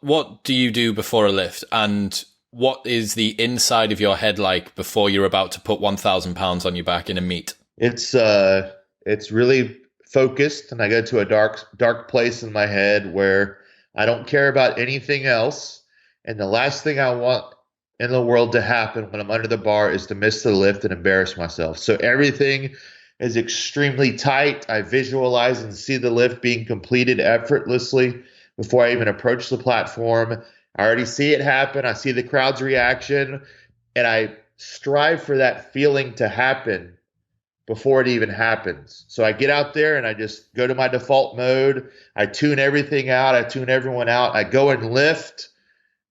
What do you do before a lift, and what is the inside of your head like before you're about to put 1,000 pounds on your back in a meet? It's really focused, and I go to a dark place in my head where I don't care about anything else. And the last thing I want in the world to happen when I'm under the bar is to miss the lift and embarrass myself. So everything is extremely tight. I visualize and see the lift being completed effortlessly before I even approach the platform. I already see it happen. I see the crowd's reaction, and I strive for that feeling to happen before it even happens. So I get out there and I just go to my default mode. I tune everything out. I tune everyone out. I go and lift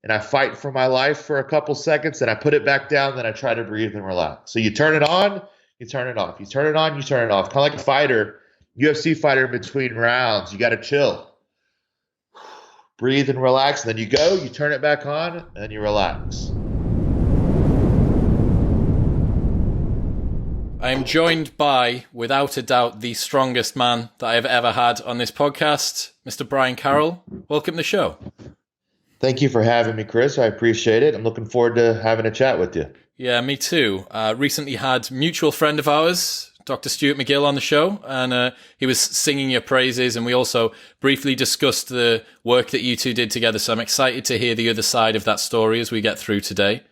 and I fight for my life for a couple seconds. And I put it back down. Then I try to breathe and relax. So you turn it on, you turn it off. You turn it on, you turn it off. Kind of like a fighter, UFC fighter in between rounds. You got to chill, breathe and relax. And then you go, you turn it back on, and then you relax. I am joined by, without a doubt, the strongest man that I have ever had on this podcast, Mr. Brian Carroll. Welcome to the show. Thank you for having me, Chris. I appreciate it. I'm looking forward to having a chat with you. Yeah, me too. Recently had a mutual friend of ours, Dr. Stuart McGill, on the show, and he was singing your praises, and we also briefly discussed the work that you two did together, so I'm excited to hear the other side of that story as we get through today.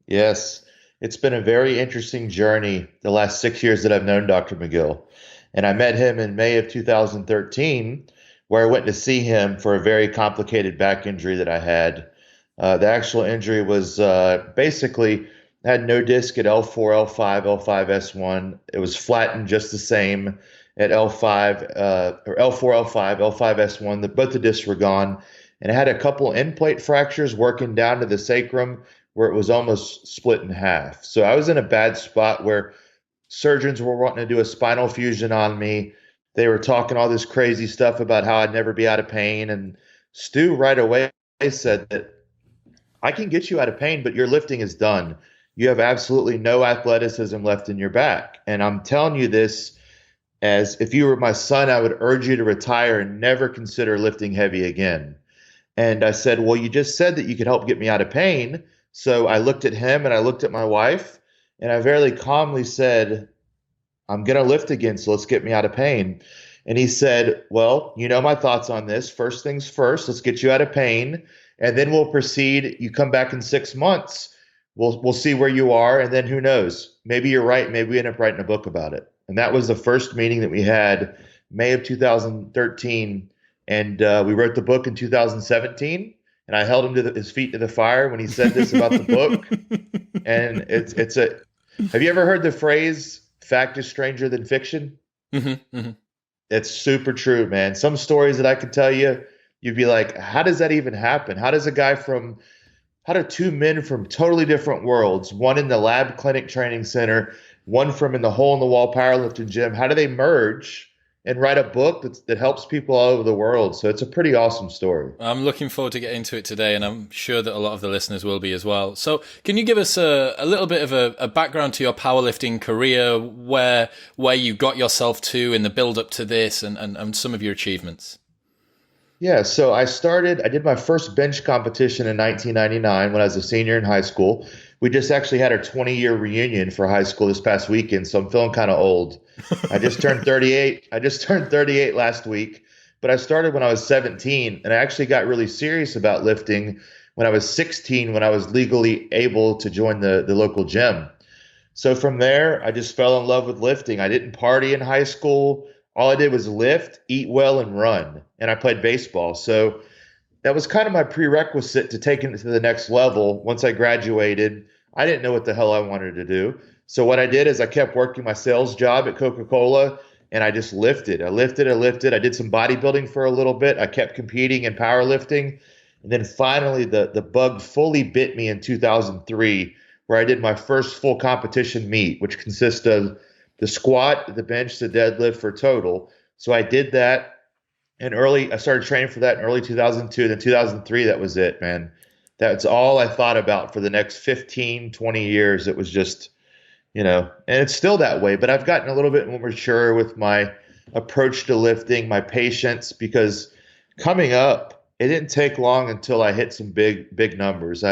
Yes, it's been a very interesting journey the last 6 years that I've known Dr. McGill. And I met him in May of 2013, where I went to see him for a very complicated back injury that I had. The actual injury was basically I had no disc at L4, L5, L5S1. It was flattened just the same at L5 or L4, L5, L5S1. Both the discs were gone. And I had a couple end plate fractures working down to the sacrum where it was almost split in half. So I was in a bad spot where surgeons were wanting to do a spinal fusion on me. They were talking all this crazy stuff about how I'd never be out of pain. And Stu right away said that I can get you out of pain, but your lifting is done. You have absolutely no athleticism left in your back. And I'm telling you this as if you were my son, I would urge you to retire and never consider lifting heavy again. And I said, well, you just said that you could help get me out of pain. So I looked at him and I looked at my wife and I very calmly said, I'm going to lift again. So let's get me out of pain. And he said, well, you know my thoughts on this. First things first, let's get you out of pain. And then we'll proceed. You come back in 6 months. We'll see where you are. And then who knows? Maybe you're right. Maybe we end up writing a book about it. And that was the first meeting that we had, May of 2013. And we wrote the book in 2017. And I held him to his feet to the fire when he said this about the book. And have you ever heard the phrase, fact is stranger than fiction? Mm-hmm, mm-hmm. It's super true, man. Some stories that I could tell you, you'd be like, how does that even happen? How do two men from totally different worlds, one in the lab clinic training center, one from in the hole in the wall powerlifting gym, how do they merge and write a book that helps people all over the world? So it's a pretty awesome story. I'm looking forward to getting into it today, and I'm sure that a lot of the listeners will be as well. So can you give us a little bit of a background to your powerlifting career, where you got yourself to in the build up to this and some of your achievements? Yeah, so I did my first bench competition in 1999 when I was a senior in high school. We just actually had our 20-year reunion for high school this past weekend, so I'm feeling kind of old. I just turned 38. I just turned 38 last week, but I started when I was 17, and I actually got really serious about lifting when I was 16, when I was legally able to join the local gym. So from there, I just fell in love with lifting. I didn't party in high school. All I did was lift, eat well, and run. And I played baseball. So that was kind of my prerequisite to taking it to the next level. Once I graduated, I didn't know what the hell I wanted to do. So what I did is I kept working my sales job at Coca-Cola, and I just lifted. I lifted. I did some bodybuilding for a little bit. I kept competing in powerlifting. And then finally, the bug fully bit me in 2003, where I did my first full competition meet, which consists of the squat, the bench, the deadlift for total. So I did that I started training for that in early 2002. Then 2003, that was it, man. That's all I thought about for the next 15, 20 years. It was just, and it's still that way, but I've gotten a little bit more mature with my approach to lifting, my patience, because coming up, it didn't take long until I hit some big numbers.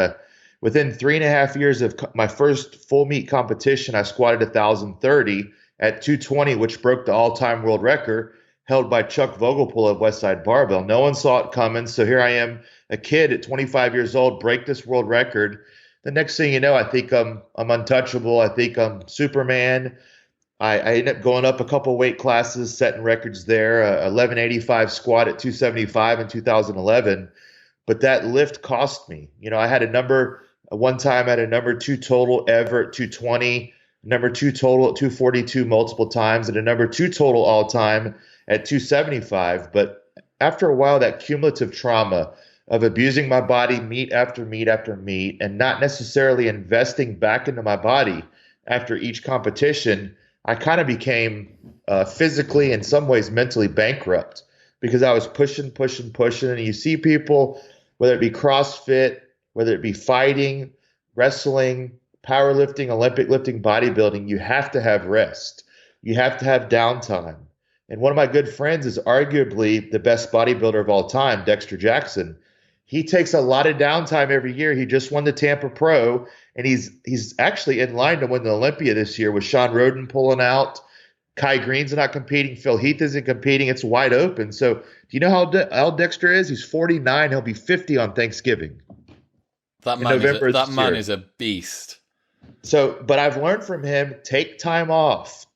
Within 3.5 years of my first full meet competition, I squatted 1,030 at 220, which broke the all-time world record held by Chuck Vogelpohl of Westside Barbell. No one saw it coming, so here I am, a kid at 25 years old, break this world record. The next thing you know, I think I'm untouchable. I think I'm Superman. I ended up going up a couple weight classes, setting records there. 1185 squat at 275 in 2011. But that lift cost me. I had a number one time. I had a number 2 total ever at 220, number 2 total at 242 multiple times, and a number 2 total all time at 275. But after a while, that cumulative trauma of abusing my body meet after meet after meet, and not necessarily investing back into my body after each competition, I kind of became physically, in some ways mentally bankrupt, because I was pushing. And you see people, whether it be CrossFit, whether it be fighting, wrestling, powerlifting, Olympic lifting, bodybuilding, you have to have rest. You have to have downtime. And one of my good friends is arguably the best bodybuilder of all time, Dexter Jackson. He takes a lot of downtime every year. He just won the Tampa Pro, and he's actually in line to win the Olympia this year with Sean Roden pulling out. Kai Green's not competing. Phil Heath isn't competing. It's wide open. So do you know how Dexter is? He's 49. He'll be 50 on Thanksgiving. That man is a beast. So, but I've learned from him, take time off,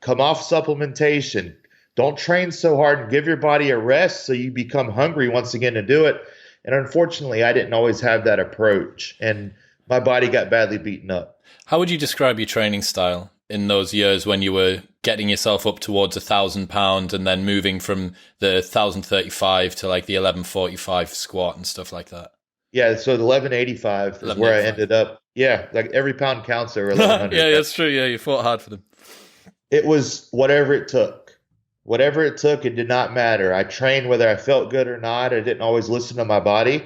come off supplementation. Don't train so hard and give your body a rest so you become hungry once again to do it. And unfortunately, I didn't always have that approach, and my body got badly beaten up. How would you describe your training style in those years when you were getting yourself up towards 1,000 pounds and then moving from the 1,035 to like the 1145 squat and stuff like that? Yeah, so the 1185 is where I ended up. Yeah, like every pound counts over 1,100. Yeah, that's true. Yeah, you fought hard for them. It was whatever it took. Whatever it took, it did not matter. I trained whether I felt good or not. I didn't always listen to my body.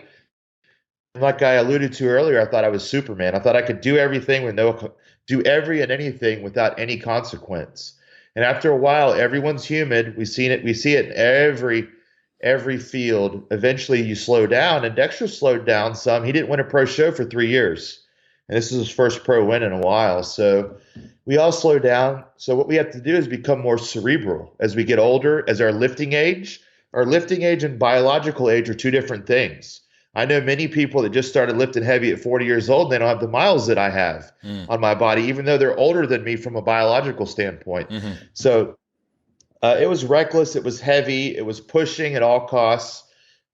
Like I alluded to earlier, I thought I was Superman. I thought I could do everything do every and anything without any consequence. And after a while, everyone's human. We see it in every field. Eventually, you slow down, and Dexter slowed down some. He didn't win a pro show for 3 years, and this is his first pro win in a while. So we all slow down. So what we have to do is become more cerebral as we get older, as our lifting age and biological age are two different things. I know many people that just started lifting heavy at 40 years old, and they don't have the miles that I have on my body, even though they're older than me from a biological standpoint. Mm-hmm. So it was reckless. It was heavy. It was pushing at all costs.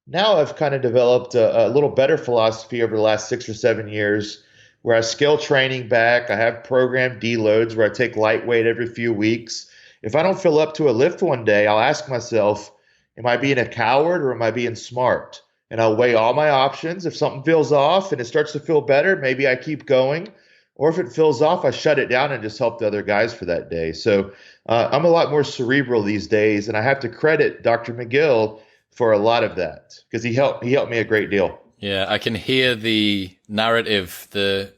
Now I've kind of developed a little better philosophy over the last 6 or 7 years, where I scale training back. I have programmed deloads where I take lightweight every few weeks. If I don't feel up to a lift one day, I'll ask myself, am I being a coward or am I being smart? And I'll weigh all my options. If something feels off and it starts to feel better, maybe I keep going. Or if it feels off, I shut it down and just help the other guys for that day. So I'm a lot more cerebral these days, and I have to credit Dr. McGill for a lot of that, because he helped me a great deal. Yeah, I can hear the narrative, the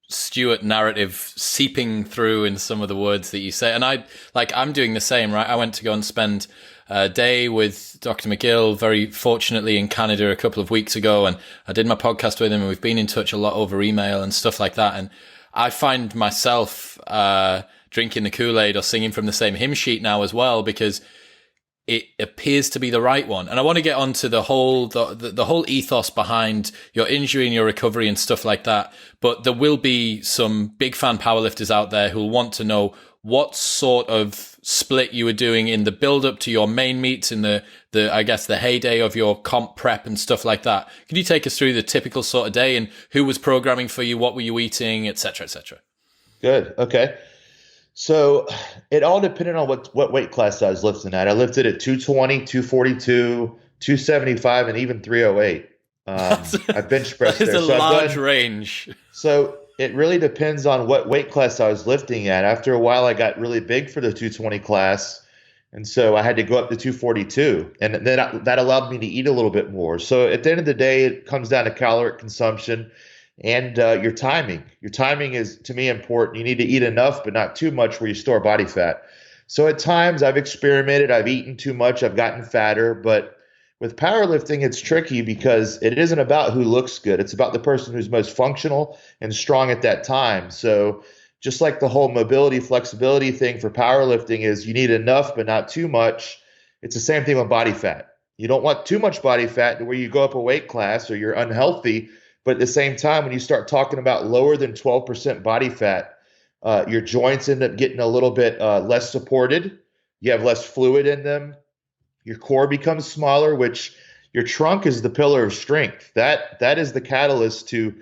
Stuart narrative seeping through in some of the words that you say. And I'm doing the same, right? I went to go and spend a day with Dr. McGill, very fortunately in Canada a couple of weeks ago. And I did my podcast with him, and we've been in touch a lot over email and stuff like that. And I find myself drinking the Kool-Aid or singing from the same hymn sheet now as well, because it appears to be the right one. And I want to get onto the whole ethos behind your injury and your recovery and stuff like that. But there will be some big fan powerlifters out there who will want to know what sort of split you were doing in the build up to your main meets, in the I guess the heyday of your comp prep and stuff like that. Can you take us through the typical sort of day and who was programming for you? What were you eating, et cetera, et cetera? Good. Okay. So it all depended on what weight class I was lifting at. I lifted at 220, 242, 275, and even 308. I bench pressed there. That is a large range. So it really depends on what weight class I was lifting at. After a while, I got really big for the 220 class, and so I had to go up to 242. And then that allowed me to eat a little bit more. So at the end of the day, it comes down to caloric consumption and your timing. Your timing is, to me, important. You need to eat enough, but not too much where you store body fat. So at times I've experimented. I've eaten too much. I've gotten fatter. But With powerlifting, it's tricky because it isn't about who looks good. It's about the person who's most functional and strong at that time. So just like the whole mobility, flexibility thing for powerlifting is you need enough, but not too much. It's the same thing with body fat. You don't want too much body fat to where you go up a weight class or you're unhealthy. But at the same time, when you start talking about lower than 12% body fat, your joints end up getting a little bit less supported. You have less fluid in them. Your core becomes smaller, which your trunk is the pillar of strength. That is the catalyst to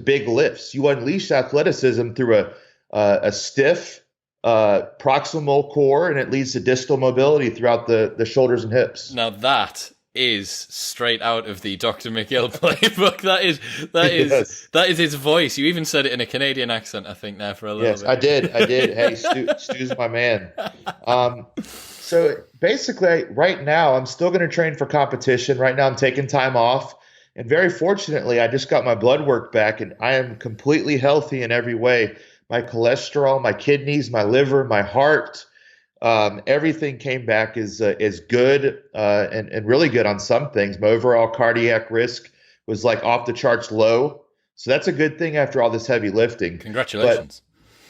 big lifts. You unleash athleticism through a stiff proximal core, and it leads to distal mobility throughout the shoulders and hips. Now that is straight out of the Dr. McGill playbook. That is his voice. You even said it in a Canadian accent, I think, there for a little bit. Yes, I did. Hey, Stu's my man. So basically, right now, I'm still going to train for competition. Right now, I'm taking time off. And very fortunately, I just got my blood work back, and I am completely healthy in every way. My cholesterol, my kidneys, my liver, my heart, everything came back as good and really good on some things. My overall cardiac risk was like off the charts low. So that's a good thing after all this heavy lifting. Congratulations.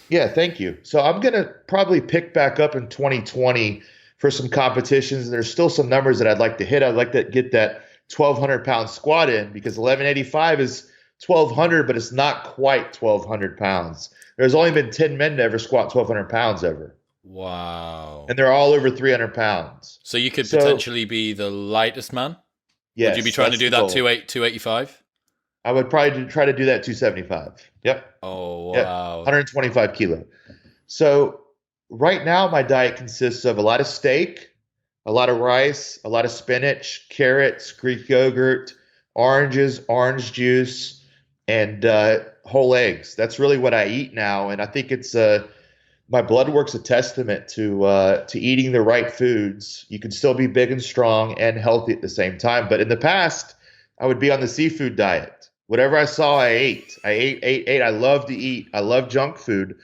Yeah, thank you. So I'm going to probably pick back up in 2020 for some competitions. There's still some numbers that I'd like to hit. I'd like to get that 1,200 pound squat in because 1185 is 1,200, but it's not quite 1,200 pounds. There's only been 10 men to ever squat 1,200 pounds ever. Wow. And they're all over 300 pounds. So you could potentially be the lightest man? Yes. Would you be trying to do that 285? I would probably try to do that 275. Yep. Oh, wow. Yep. 125 kilo. So right now my diet consists of a lot of steak, a lot of rice, a lot of spinach, carrots, Greek yogurt, oranges, orange juice, and whole eggs. That's really what I eat now. And I think it's my blood work's a testament to eating the right foods. You can still be big and strong and healthy at the same time. But in the past, I would be on the seafood diet. Whatever I saw, I ate. I ate. I love to eat. I love junk food.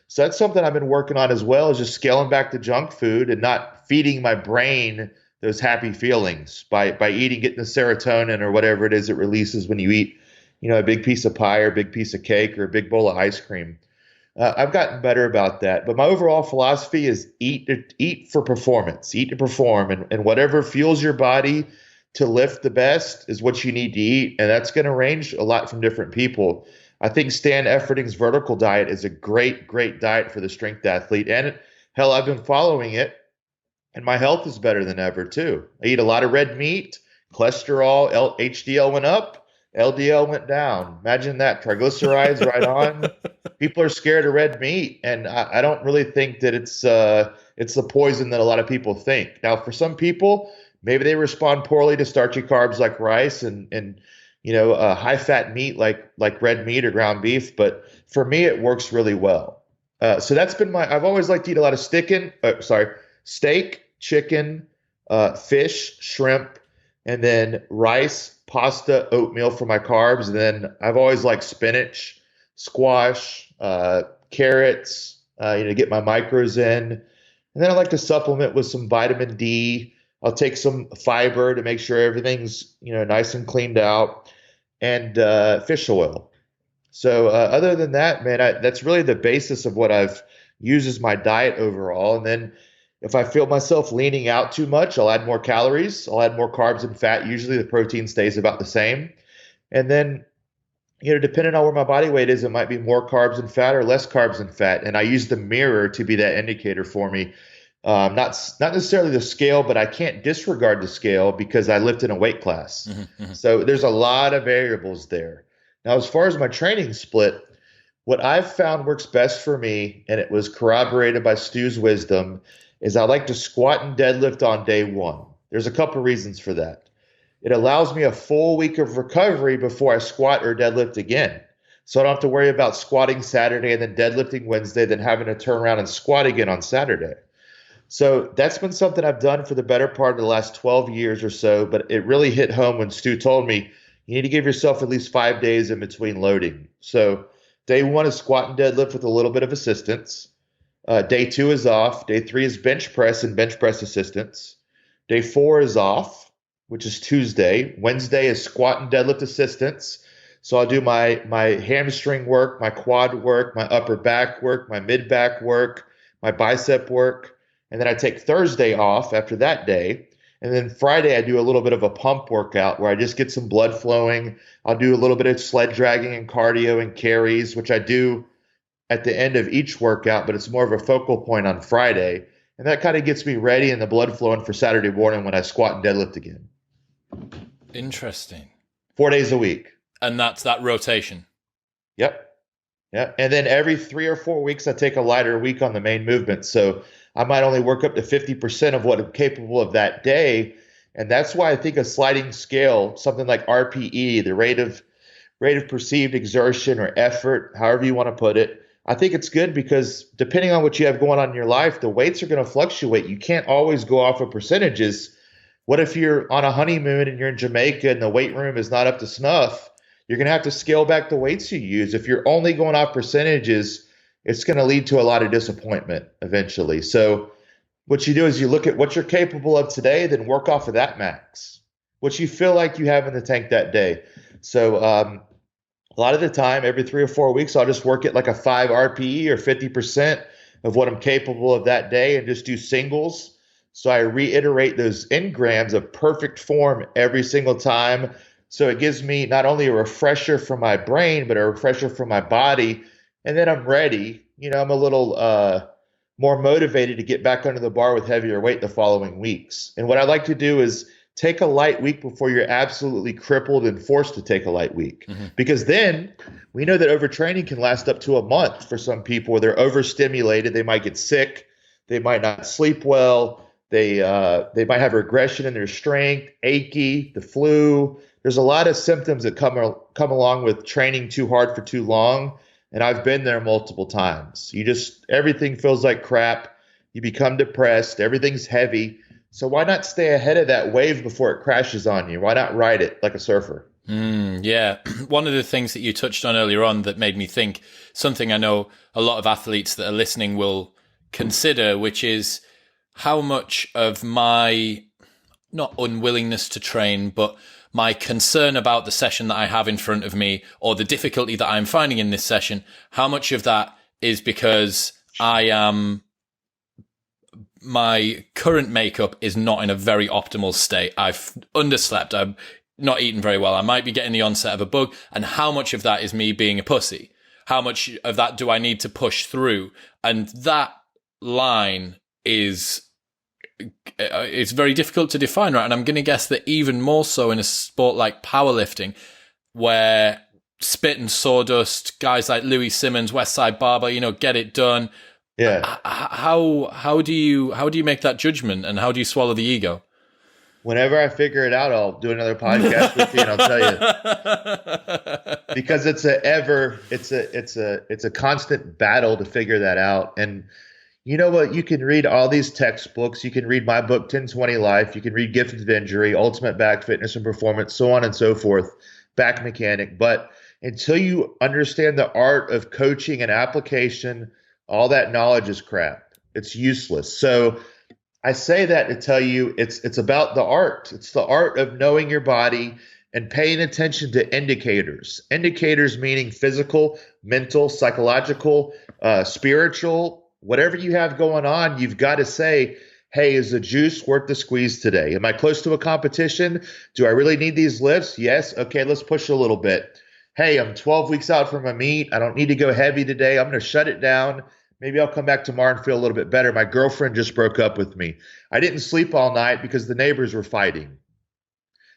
So that's something I've been working on as well, is just scaling back the junk food and not feeding my brain those happy feelings by eating, getting the serotonin or whatever it is it releases when you eat, a big piece of pie or a big piece of cake or a big bowl of ice cream. I've gotten better about that. But my overall philosophy is eat for performance, eat to perform, and whatever fuels your body to lift the best is what you need to eat. And that's going to range a lot from different people. I think Stan Efferding's vertical diet is a great, great diet for the strength athlete. And hell, I've been following it, and my health is better than ever too. I eat a lot of red meat, cholesterol, HDL went up, LDL went down. Imagine that. Triglycerides right on. People are scared of red meat, and I don't really think that it's the poison that a lot of people think. Now, for some people, maybe they respond poorly to starchy carbs like rice and high fat meat like red meat or ground beef. But for me, it works really well. So that's been I've always liked to eat a lot of steak, chicken, fish, shrimp, and then rice, pasta, oatmeal for my carbs. And then I've always liked spinach, squash, carrots, to get my macros in. And then I like to supplement with some vitamin D. I'll take some fiber to make sure everything's, nice and cleaned out, and fish oil. So other than that, man, that's really the basis of what I've used as my diet overall. And then if I feel myself leaning out too much, I'll add more calories. I'll add more carbs and fat. Usually the protein stays about the same. And then, depending on where my body weight is, it might be more carbs and fat or less carbs and fat. And I use the mirror to be that indicator for me. Not necessarily the scale, but I can't disregard the scale because I lift in a weight class. Mm-hmm. So there's a lot of variables there. Now, as far as my training split, what I've found works best for me, and it was corroborated by Stu's wisdom, is I like to squat and deadlift on day one. There's a couple reasons for that. It allows me a full week of recovery before I squat or deadlift again. So I don't have to worry about squatting Saturday and then deadlifting Wednesday, then having to turn around and squat again on Saturday. So that's been something I've done for the better part of the last 12 years or so, but it really hit home when Stu told me you need to give yourself at least 5 days in between loading. So day one is squat and deadlift with a little bit of assistance. Day two is off. Day three is bench press and bench press assistance. Day four is off. which is Tuesday. Wednesday is squat and deadlift assistance. So I'll do my hamstring work, my quad work, my upper back work, my mid back work, my bicep work. And then I take Thursday off after that day. And then Friday, I do a little bit of a pump workout where I just get some blood flowing. I'll do a little bit of sled dragging and cardio and carries, which I do at the end of each workout, but it's more of a focal point on Friday. And that kind of gets me ready and the blood flowing for Saturday morning when I squat and deadlift again. Interesting. 4 days a week. And that's that rotation. Yep. Yeah. And then every 3 or 4 weeks, I take a lighter week on the main movement. So I might only work up to 50% of what I'm capable of that day. And that's why I think a sliding scale, something like RPE, the rate of perceived exertion or effort, however you want to put it, I think it's good because depending on what you have going on in your life, the weights are going to fluctuate. You can't always go off of percentages. What if you're on a honeymoon and you're in Jamaica and the weight room is not up to snuff? You're going to have to scale back the weights you use. If you're only going off percentages, it's going to lead to a lot of disappointment eventually. So what you do is you look at what you're capable of today, then work off of that max, what you feel like you have in the tank that day. So a lot of the time, every 3 or 4 weeks, I'll just work at like a 5 RPE or 50% of what I'm capable of that day and just do singles. So I reiterate those engrams of perfect form every single time. So it gives me not only a refresher for my brain, but a refresher for my body. And then I'm ready. I'm a little more motivated to get back under the bar with heavier weight the following weeks. And what I like to do is take a light week before you're absolutely crippled and forced to take a light week. Mm-hmm. Because then we know that overtraining can last up to a month for some people where they're overstimulated. They might get sick. They might not sleep well. They might have regression in their strength, achy, the flu. There's a lot of symptoms that come along with training too hard for too long. And I've been there multiple times. Everything feels like crap. You become depressed. Everything's heavy. So why not stay ahead of that wave before it crashes on you? Why not ride it like a surfer? Yeah. One of the things that you touched on earlier on that made me think something I know a lot of athletes that are listening will consider, which is how much of my, not unwillingness to train, but my concern about the session that I have in front of me or the difficulty that I'm finding in this session, how much of that is because my current makeup is not in a very optimal state. I've underslept. I'm not eating very well. I might be getting the onset of a bug. And how much of that is me being a pussy? How much of that do I need to push through? And that line is, it's very difficult to define, right? And I'm going to guess that even more so in a sport like powerlifting, where spit and sawdust, guys like Louis Simmons, Westside Barber, get it done. Yeah. How do you make that judgment, and how do you swallow the ego? Whenever I figure it out, I'll do another podcast with you and I'll tell you. Because it's a constant battle to figure that out. And you know what? You can read all these textbooks. You can read my book, 10/20 Life. You can read Gifted of Injury, Ultimate Back Fitness and Performance, so on and so forth, Back Mechanic. But until you understand the art of coaching and application, all that knowledge is crap. It's useless. So I say that to tell you it's about the art. It's the art of knowing your body and paying attention to indicators. Indicators meaning physical, mental, psychological, spiritual, whatever you have going on, you've got to say, hey, is the juice worth the squeeze today? Am I close to a competition? Do I really need these lifts? Yes. Okay, let's push a little bit. Hey, I'm 12 weeks out from a meet. I don't need to go heavy today. I'm going to shut it down. Maybe I'll come back tomorrow and feel a little bit better. My girlfriend just broke up with me. I didn't sleep all night because the neighbors were fighting.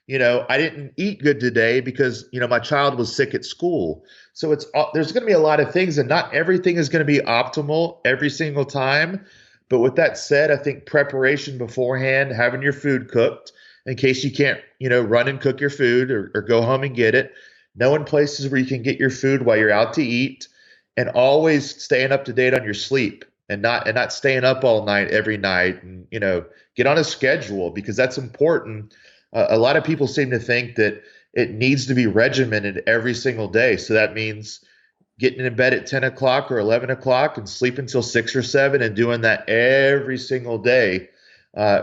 I didn't eat good today because, my child was sick at school. So there's going to be a lot of things, and not everything is going to be optimal every single time. But with that said, I think preparation beforehand, having your food cooked in case you can't, run and cook your food or go home and get it, knowing places where you can get your food while you're out to eat, and always staying up to date on your sleep and not staying up all night every night, and, get on a schedule, because that's important. A lot of people seem to think that it needs to be regimented every single day. So that means getting in bed at 10 o'clock or 11 o'clock and sleep until 6 or 7 and doing that every single day.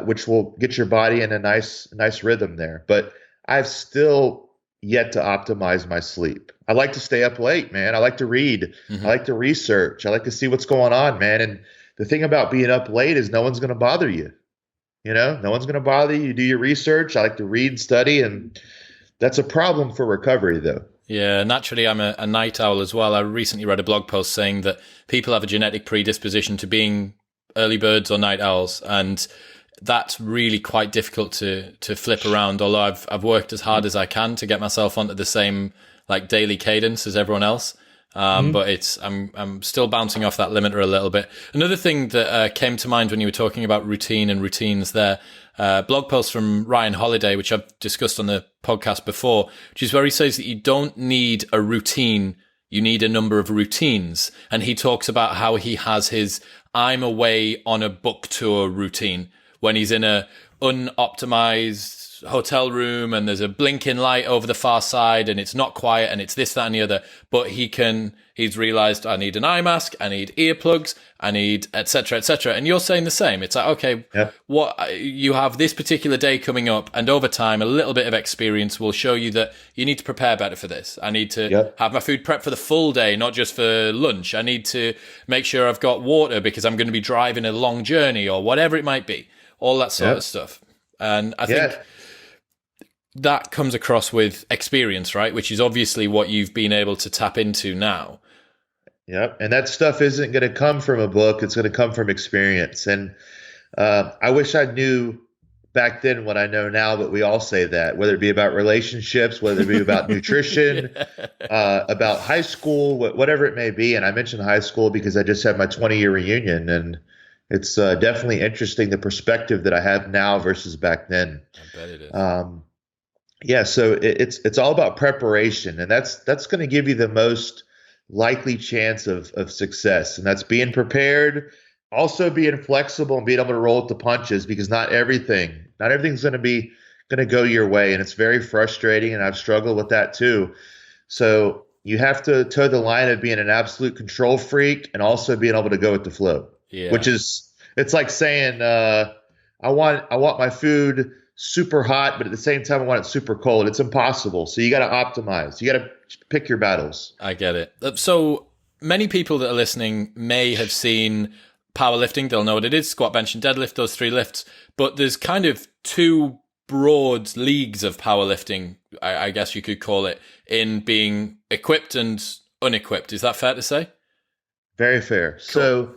which will get your body in a nice rhythm there. But I've still yet to optimize my sleep. I like to stay up late, man. I like to read. I Hmm. like to research. I like to see what's going on, man. And the thing about being up late is no one's going to bother you. No one's going to bother you. You do your research. I like to read, study, and that's a problem for recovery, though. Yeah, naturally, I'm a night owl as well. I recently read a blog post saying that people have a genetic predisposition to being early birds or night owls, and that's really quite difficult to flip around. Although I've worked as hard as I can to get myself onto the same like daily cadence as everyone else. Mhm. But I'm still bouncing off that limiter a little bit. Another thing that came to mind when you were talking about routine and routines there, blog post from Ryan Holiday, which I've discussed on the podcast before, which is where he says that you don't need a routine, you need a number of routines. And he talks about how he has his I'm away on a book tour routine when he's in a unoptimized hotel room and there's a blinking light over the far side and it's not quiet and it's this, that, and the other. But he's realized I need an eye mask, I need earplugs, I need et cetera, et cetera. And you're saying the same. It's like, okay, Yep. what you have this particular day coming up, and over time, a little bit of experience will show you that you need to prepare better for this. I need to Yep. have my food prepped for the full day, not just for lunch. I need to make sure I've got water because I'm going to be driving a long journey or whatever it might be. All that sort Yep. of stuff. And I Yeah. think that comes across with experience, right? Which is obviously what you've been able to tap into now. Yep. And that stuff isn't going to come from a book. It's going to come from experience. And I wish I knew back then what I know now, but we all say that, whether it be about relationships, whether it be about nutrition, about high school, whatever it may be. And I mentioned high school because I just had my 20-year reunion, and it's definitely interesting the perspective that I have now versus back then. I bet it is. Yeah, so it's all about preparation, and that's going to give you the most likely chance of success, and that's being prepared, also being flexible and being able to roll with the punches, because not everything's going to go your way, and it's very frustrating, and I've struggled with that too. So you have to toe the line of being an absolute control freak and also being able to go with the flow, Yeah. which is it's like saying I want my food super hot, but at the same time I want it super cold. It's impossible. So you got to optimize. You got to pick your battles. I get it. So many people that are listening may have seen powerlifting. They'll know what it is: squat, bench, and deadlift, those three lifts. But there's kind of two broad leagues of powerlifting, I guess you could call it, in being equipped and unequipped. Is that fair to say? Very fair. Cool. So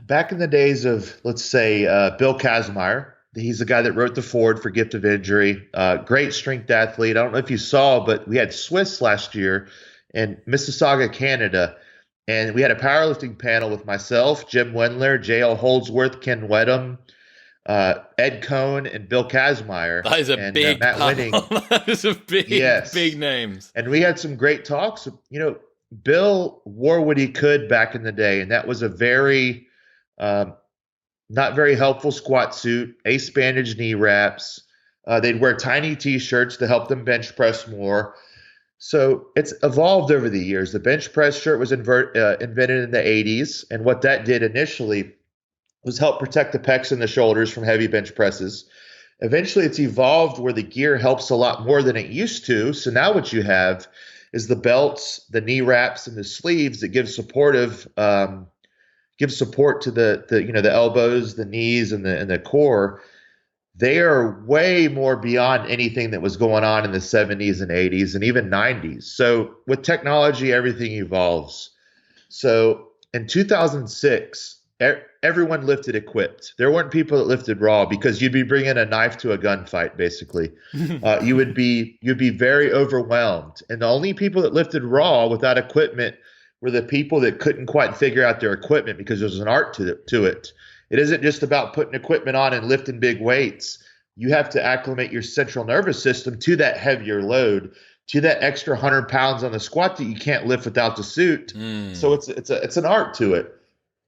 back in the days of, let's say, Bill Kazmaier, he's the guy that wrote the foreword for Gift of Injury. Great strength athlete. I don't know if you saw, but we had Swiss last year in Mississauga, Canada. And we had a powerlifting panel with myself, Jim Wendler, J.L. Holdsworth, Ken Wedham, Ed Cohn, and Bill Kazmaier. That is a big Matt panel. Winning. That is a big names. And we had some great talks. Bill wore what he could back in the day, and that was a very not very helpful squat suit, ace bandage knee wraps. They'd wear tiny T-shirts to help them bench press more. So it's evolved over the years. The bench press shirt was invented in the 80s, and what that did initially was help protect the pecs and the shoulders from heavy bench presses. Eventually, it's evolved where the gear helps a lot more than it used to. So now what you have is the belts, the knee wraps, and the sleeves that give support to the elbows, the knees, and the core. They are way more beyond anything that was going on in the 70s and 80s and even 90s. So with technology, everything evolves. So in 2006, everyone lifted equipped. There weren't people that lifted raw because you'd be bringing a knife to a gunfight, basically. You'd be very overwhelmed. And the only people that lifted raw without equipment were the people that couldn't quite figure out their equipment, because there's an art to it. It isn't just about putting equipment on and lifting big weights. You have to acclimate your central nervous system to that heavier load, to that extra 100 pounds on the squat that you can't lift without the suit. So it's an art to it.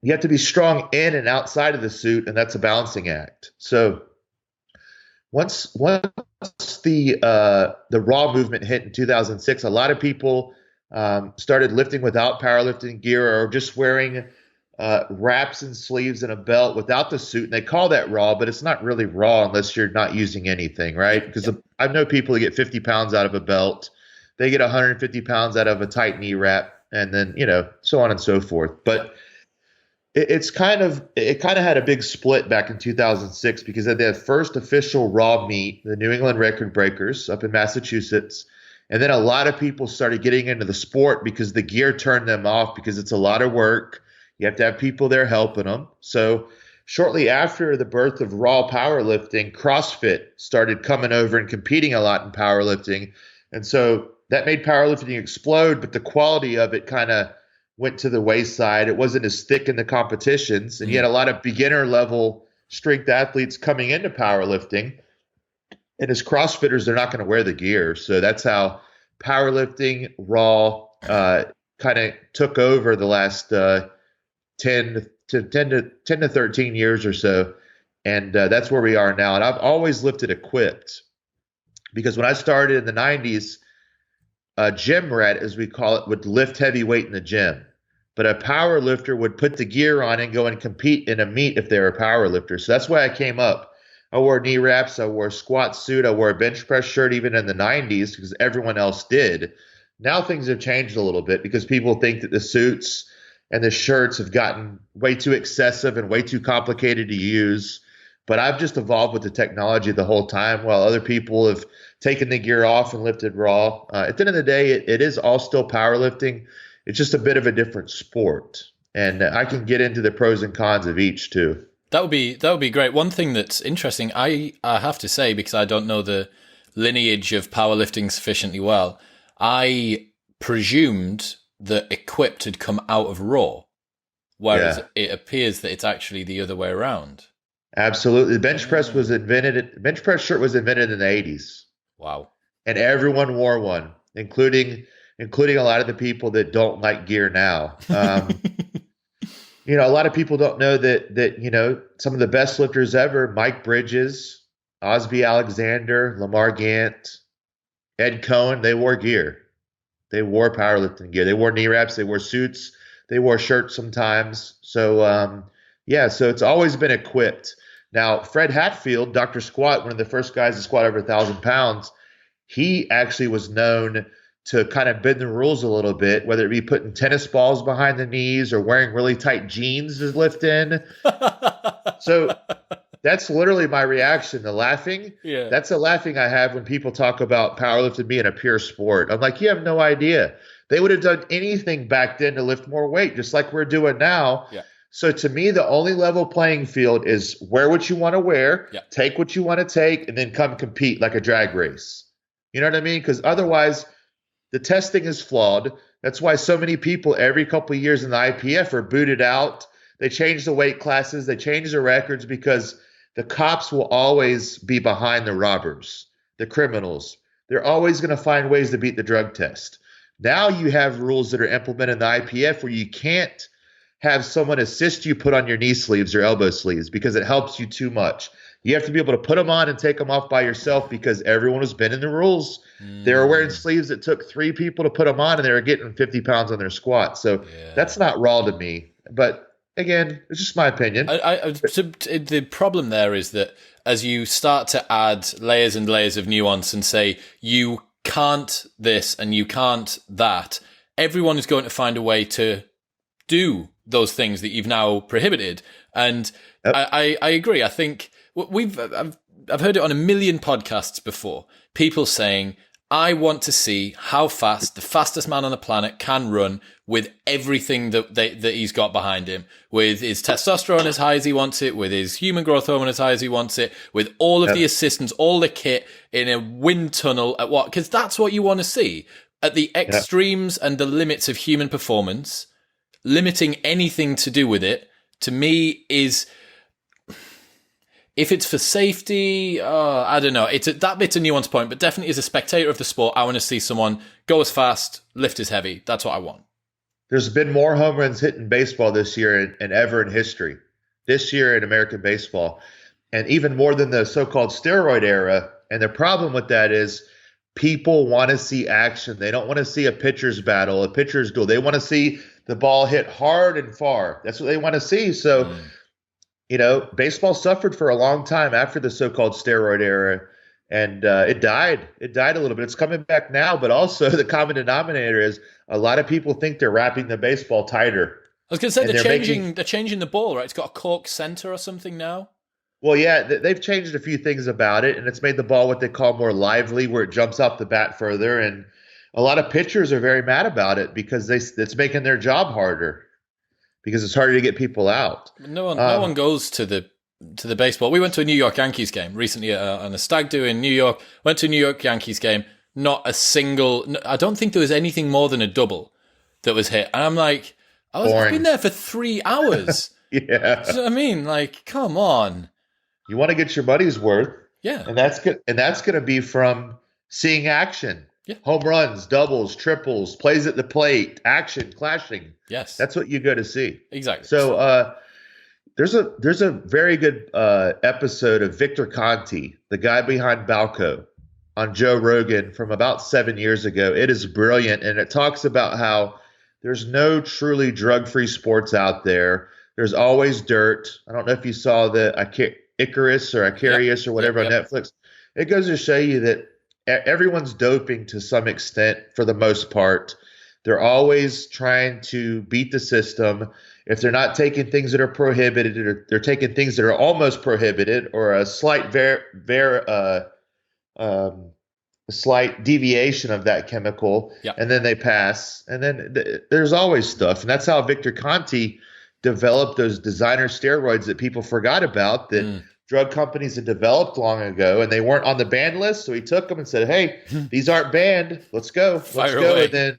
You have to be strong in and outside of the suit, and that's a balancing act. So once the raw movement hit in 2006, a lot of people started lifting without powerlifting gear, or just wearing wraps and sleeves and a belt without the suit, and they call that raw, but it's not really raw unless you're not using anything, right? Because I know people who get 50 pounds out of a belt, they get 150 pounds out of a tight knee wrap, and then so on and so forth. But it kind of had a big split back in 2006 because they had first official raw meet, the New England Record Breakers up in Massachusetts. And then a lot of people started getting into the sport because the gear turned them off because it's a lot of work. You have to have people there helping them. So shortly after the birth of raw powerlifting, CrossFit started coming over and competing a lot in powerlifting. And so that made powerlifting explode, but the quality of it kind of went to the wayside. It wasn't as thick in the competitions, and you had a lot of beginner level strength athletes coming into powerlifting. And as CrossFitters, they're not going to wear the gear. So that's how powerlifting raw kind of took over the last 10 to 13 years or so. And that's where we are now. And I've always lifted equipped because when I started in the 90s, a gym rat, as we call it, would lift heavy weight in the gym. But a power lifter would put the gear on and go and compete in a meet if they were a power lifter. So that's why I came up. I wore knee wraps. I wore a squat suit. I wore a bench press shirt even in the 90s because everyone else did. Now things have changed a little bit because people think that the suits and the shirts have gotten way too excessive and way too complicated to use. But I've just evolved with the technology the whole time while other people have taken the gear off and lifted raw. At the end of the day, it is all still powerlifting. It's just a bit of a different sport. And I can get into the pros and cons of each too. That would be great. One thing that's interesting, I have to say, because I don't know the lineage of powerlifting sufficiently well, I presumed that equipped had come out of raw, whereas it appears that it's actually the other way around. Absolutely. The bench press shirt was invented in the 80s. Wow. And everyone wore one, including a lot of the people that don't like gear now. A lot of people don't know that some of the best lifters ever, Mike Bridges, Osby Alexander, Lamar Gant, Ed Cohen, they wore gear. They wore powerlifting gear. They wore knee wraps. They wore suits. They wore shirts sometimes. So, so it's always been equipped. Now, Fred Hatfield, Dr. Squat, one of the first guys to squat over 1,000 pounds, he actually was known to kind of bend the rules a little bit, whether it be putting tennis balls behind the knees or wearing really tight jeans to lift in. So that's literally my reaction. The laughing, that's the laughing I have when people talk about powerlifting being a pure sport. I'm like, you have no idea. They would have done anything back then to lift more weight, just like we're doing now. Yeah. So to me, the only level playing field is wear what you want to wear, take what you want to take, and then come compete like a drag race. You know what I mean? Because otherwise, the testing is flawed. That's why so many people every couple of years in the IPF are booted out. They change the weight classes. They change the records because the cops will always be behind the robbers, the criminals. They're always going to find ways to beat the drug test. Now you have rules that are implemented in the IPF where you can't have someone assist you put on your knee sleeves or elbow sleeves because it helps you too much. You have to be able to put them on and take them off by yourself because everyone was bending the rules. They were wearing sleeves that took 3 people to put them on, and they were getting 50 pounds on their squat. So that's not raw to me. But again, it's just my opinion. The problem there is that as you start to add layers and layers of nuance and say you can't this and you can't that, everyone is going to find a way to do those things that you've now prohibited. And I agree. I think I've heard it on a million podcasts before. People saying, I want to see how fast the fastest man on the planet can run with everything that he's got behind him, with his testosterone as high as he wants it, with his human growth hormone as high as he wants it, with all of the assistance, all the kit in a wind tunnel at what? Because that's what you want to see at the extremes and the limits of human performance. Limiting anything to do with it, to me, is, if it's for safety, I don't know. That bit's a nuanced point, but definitely as a spectator of the sport, I want to see someone go as fast, lift as heavy. That's what I want. There's been more home runs hit in baseball this year and ever in history. This year in American baseball. And even more than the so-called steroid era. And the problem with that is people want to see action. They don't want to see a pitcher's battle, a pitcher's duel. They want to see the ball hit hard and far. That's what they want to see. So, baseball suffered for a long time after the so-called steroid era, and it died. It died a little bit. It's coming back now, but also the common denominator is a lot of people think they're wrapping the baseball tighter. I was going to say they're changing the ball, right? It's got a cork center or something now. Well, yeah, they've changed a few things about it, and it's made the ball what they call more lively, where it jumps off the bat further. And a lot of pitchers are very mad about it because it's making their job harder because it's harder to get people out. No one goes to the baseball. We went to a New York Yankees game recently on a stag do in New York. Went to a New York Yankees game. Not a single. I don't think there was anything more than a double that was hit, and I'm like, I've been there for 3 hours. Yeah, do you know what I mean? Like, come on. You want to get your money's worth. Yeah. And that's good. And that's going to be from seeing action. Yeah. Home runs, doubles, triples, plays at the plate, action, clashing. Yes. That's what you go to see. Exactly. So there's a very good episode of Victor Conti, the guy behind Balco, on Joe Rogan from about 7 years ago. It is brilliant. And it talks about how there's no truly drug-free sports out there. There's always dirt. I don't know if you saw the Icarus or Icarius or whatever on Netflix. It goes to show you that everyone's doping to some extent for the most part. They're always trying to beat the system. If they're not taking things that are prohibited, or they're taking things that are almost prohibited or a slight slight deviation of that chemical, and then they pass. And then there's always stuff. And that's how Victor Conti developed those designer steroids that people forgot about that drug companies had developed long ago, and they weren't on the banned list. So he took them and said, hey, these aren't banned. Let's go. Let's go. And then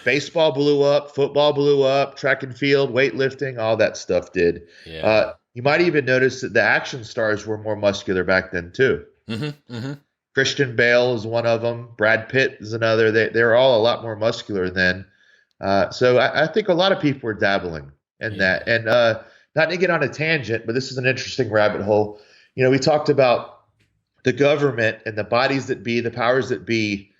baseball blew up, football blew up, track and field, weightlifting, all that stuff did. Yeah. You might even notice that the action stars were more muscular back then too. Mm-hmm, mm-hmm. Christian Bale is one of them. Brad Pitt is another. They're all a lot more muscular then. So I think a lot of people are dabbling in that. And not to get on a tangent, but this is an interesting rabbit hole. We talked about the government and the bodies that be, the powers that be,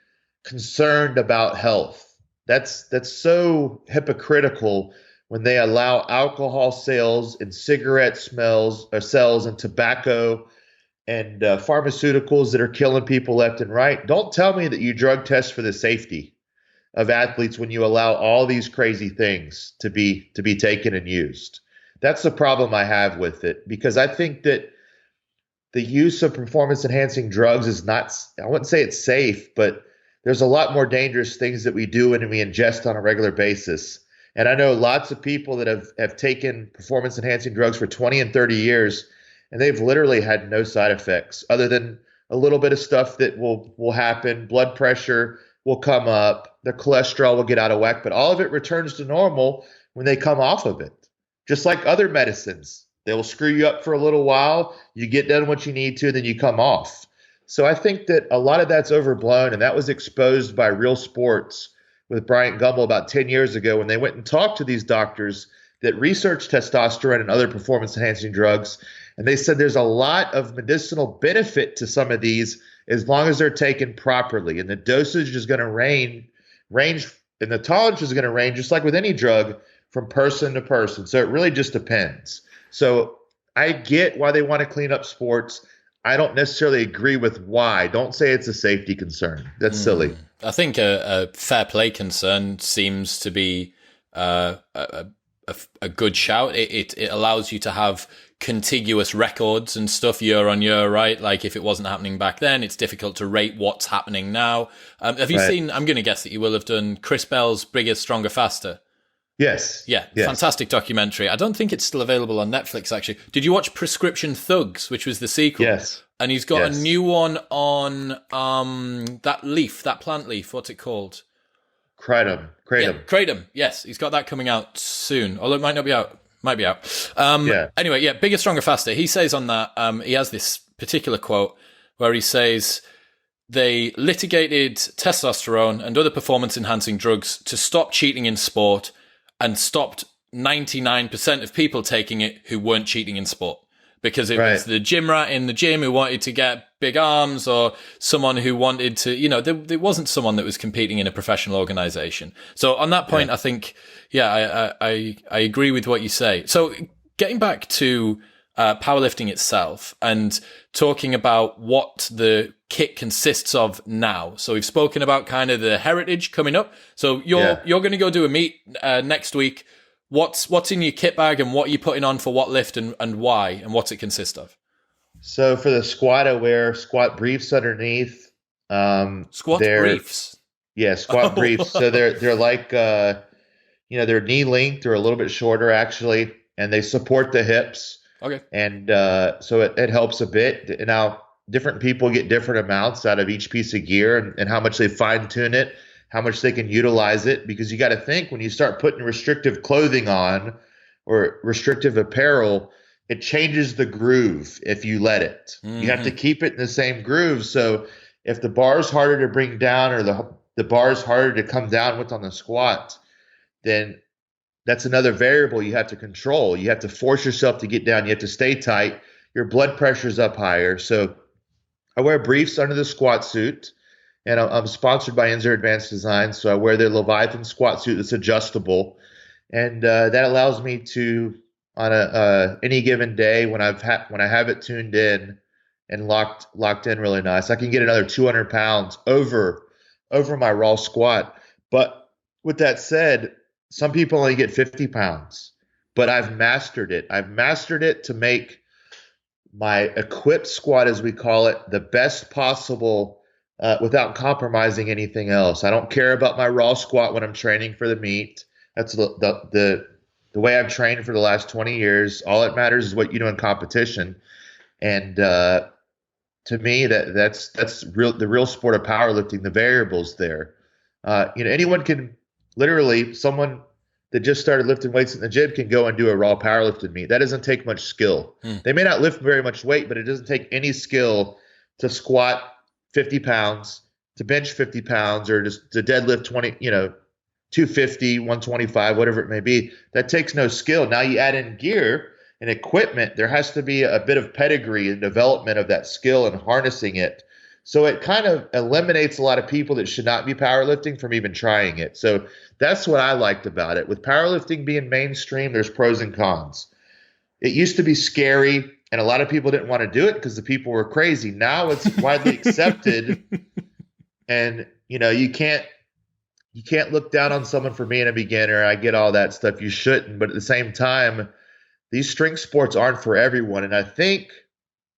concerned about health. That's so hypocritical when they allow alcohol sales and cigarette sales and tobacco and pharmaceuticals that are killing people left and right. Don't tell me that you drug test for the safety of athletes when you allow all these crazy things to be taken and used. That's the problem I have with it, because I think that the use of performance enhancing drugs is not, I wouldn't say it's safe, but there's a lot more dangerous things that we do and we ingest on a regular basis. And I know lots of people that have taken performance enhancing drugs for 20 and 30 years, and they've literally had no side effects other than a little bit of stuff that will happen. Blood pressure will come up, their cholesterol will get out of whack, but all of it returns to normal when they come off of it. Just like other medicines, they will screw you up for a little while, you get done what you need to, then you come off. So I think that a lot of that's overblown, and that was exposed by Real Sports with Bryant Gumbel about 10 years ago when they went and talked to these doctors that researched testosterone and other performance-enhancing drugs, and they said there's a lot of medicinal benefit to some of these as long as they're taken properly, and the dosage is going to range, and the tolerance is going to range, just like with any drug, from person to person. So it really just depends. So I get why they want to clean up sports. I don't necessarily agree with why. Don't say it's a safety concern. That's silly. I think a fair play concern seems to be a good shout. It allows you to have contiguous records and stuff year on year, right? Like if it wasn't happening back then, it's difficult to rate what's happening now. Have you seen, I'm going to guess that you will have done Chris Bell's Bigger, Stronger, Faster? Yes. Yeah, yes. Fantastic documentary. I don't think it's still available on Netflix, actually. Did you watch Prescription Thugs, which was the sequel? Yes. And he's got a new one on that plant leaf. What's it called? Kratom. Yeah, Kratom. Yes, he's got that coming out soon. Although it might not be out. Might be out. Anyway, Bigger, Stronger, Faster. He says on that, he has this particular quote where he says, they litigated testosterone and other performance-enhancing drugs to stop cheating in sport and stopped 99% of people taking it who weren't cheating in sport. because it Right. was the gym rat in the gym who wanted to get big arms, or someone who wanted to, there wasn't someone that was competing in a professional organization. So on that point, Yeah. I think, I agree with what you say. So getting back to powerlifting itself and talking about what the kit consists of now. So we've spoken about kind of the heritage coming up. So you're going to go do a meet next week. What's in your kit bag, and what are you putting on for what lift, and why, and what's it consist of? So for the squat, I wear squat briefs underneath. Squat briefs. Yeah, squat briefs. So they're like they're knee length or a little bit shorter actually, and they support the hips. Okay. And so it helps a bit. Now, different people get different amounts out of each piece of gear, and how much they fine tune it, how much they can utilize it. Because you got to think, when you start putting restrictive clothing on or restrictive apparel, it changes the groove if you let it. You have to keep it in the same groove. So if the bar is harder to bring down, or the bar is harder to come down with on the squat, then that's another variable you have to control. You have to force yourself to get down. You have to stay tight. Your blood pressure's up higher. So I wear briefs under the squat suit, and I'm sponsored by Inzer Advanced Design. So I wear their Leviathan squat suit that's adjustable. And that allows me to, on any given day, when I have it tuned in and locked in really nice, I can get another 200 pounds over my raw squat. But with that said, some people only get 50 pounds, but I've mastered it. I've mastered it to make my equipped squat, as we call it, the best possible without compromising anything else. I don't care about my raw squat when I'm training for the meet. That's the way I've trained for the last 20 years. All that matters is what you do in competition. And to me, that's the real sport of powerlifting. The variables there. Anyone can. Literally, someone that just started lifting weights in the gym can go and do a raw powerlifting meet. That doesn't take much skill. They may not lift very much weight, but it doesn't take any skill to squat 50 pounds, to bench 50 pounds, or just to deadlift 250, 125, whatever it may be. That takes no skill. Now you add in gear and equipment, there has to be a bit of pedigree and development of that skill and harnessing it. So it kind of eliminates a lot of people that should not be powerlifting from even trying it. So that's what I liked about it. With powerlifting being mainstream, there's pros and cons. It used to be scary, and a lot of people didn't want to do it because the people were crazy. Now it's widely accepted, and you can't look down on someone for being a beginner. I get all that stuff. You shouldn't, but at the same time, these strength sports aren't for everyone, and I think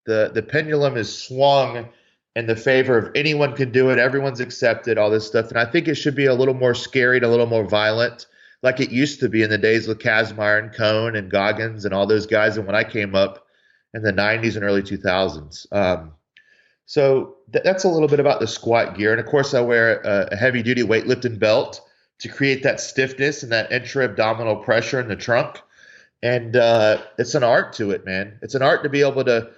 the pendulum is swung in the favor of anyone can do it, everyone's accepted, all this stuff. And I think it should be a little more scary and a little more violent, like it used to be in the days with Kazmaier and Cohn and Goggins and all those guys, and when I came up in the 90s and early 2000s. So that's a little bit about the squat gear. And of course, I wear a heavy-duty weightlifting belt to create that stiffness and that intra-abdominal pressure in the trunk. And it's an art to it, man. It's an art to be able to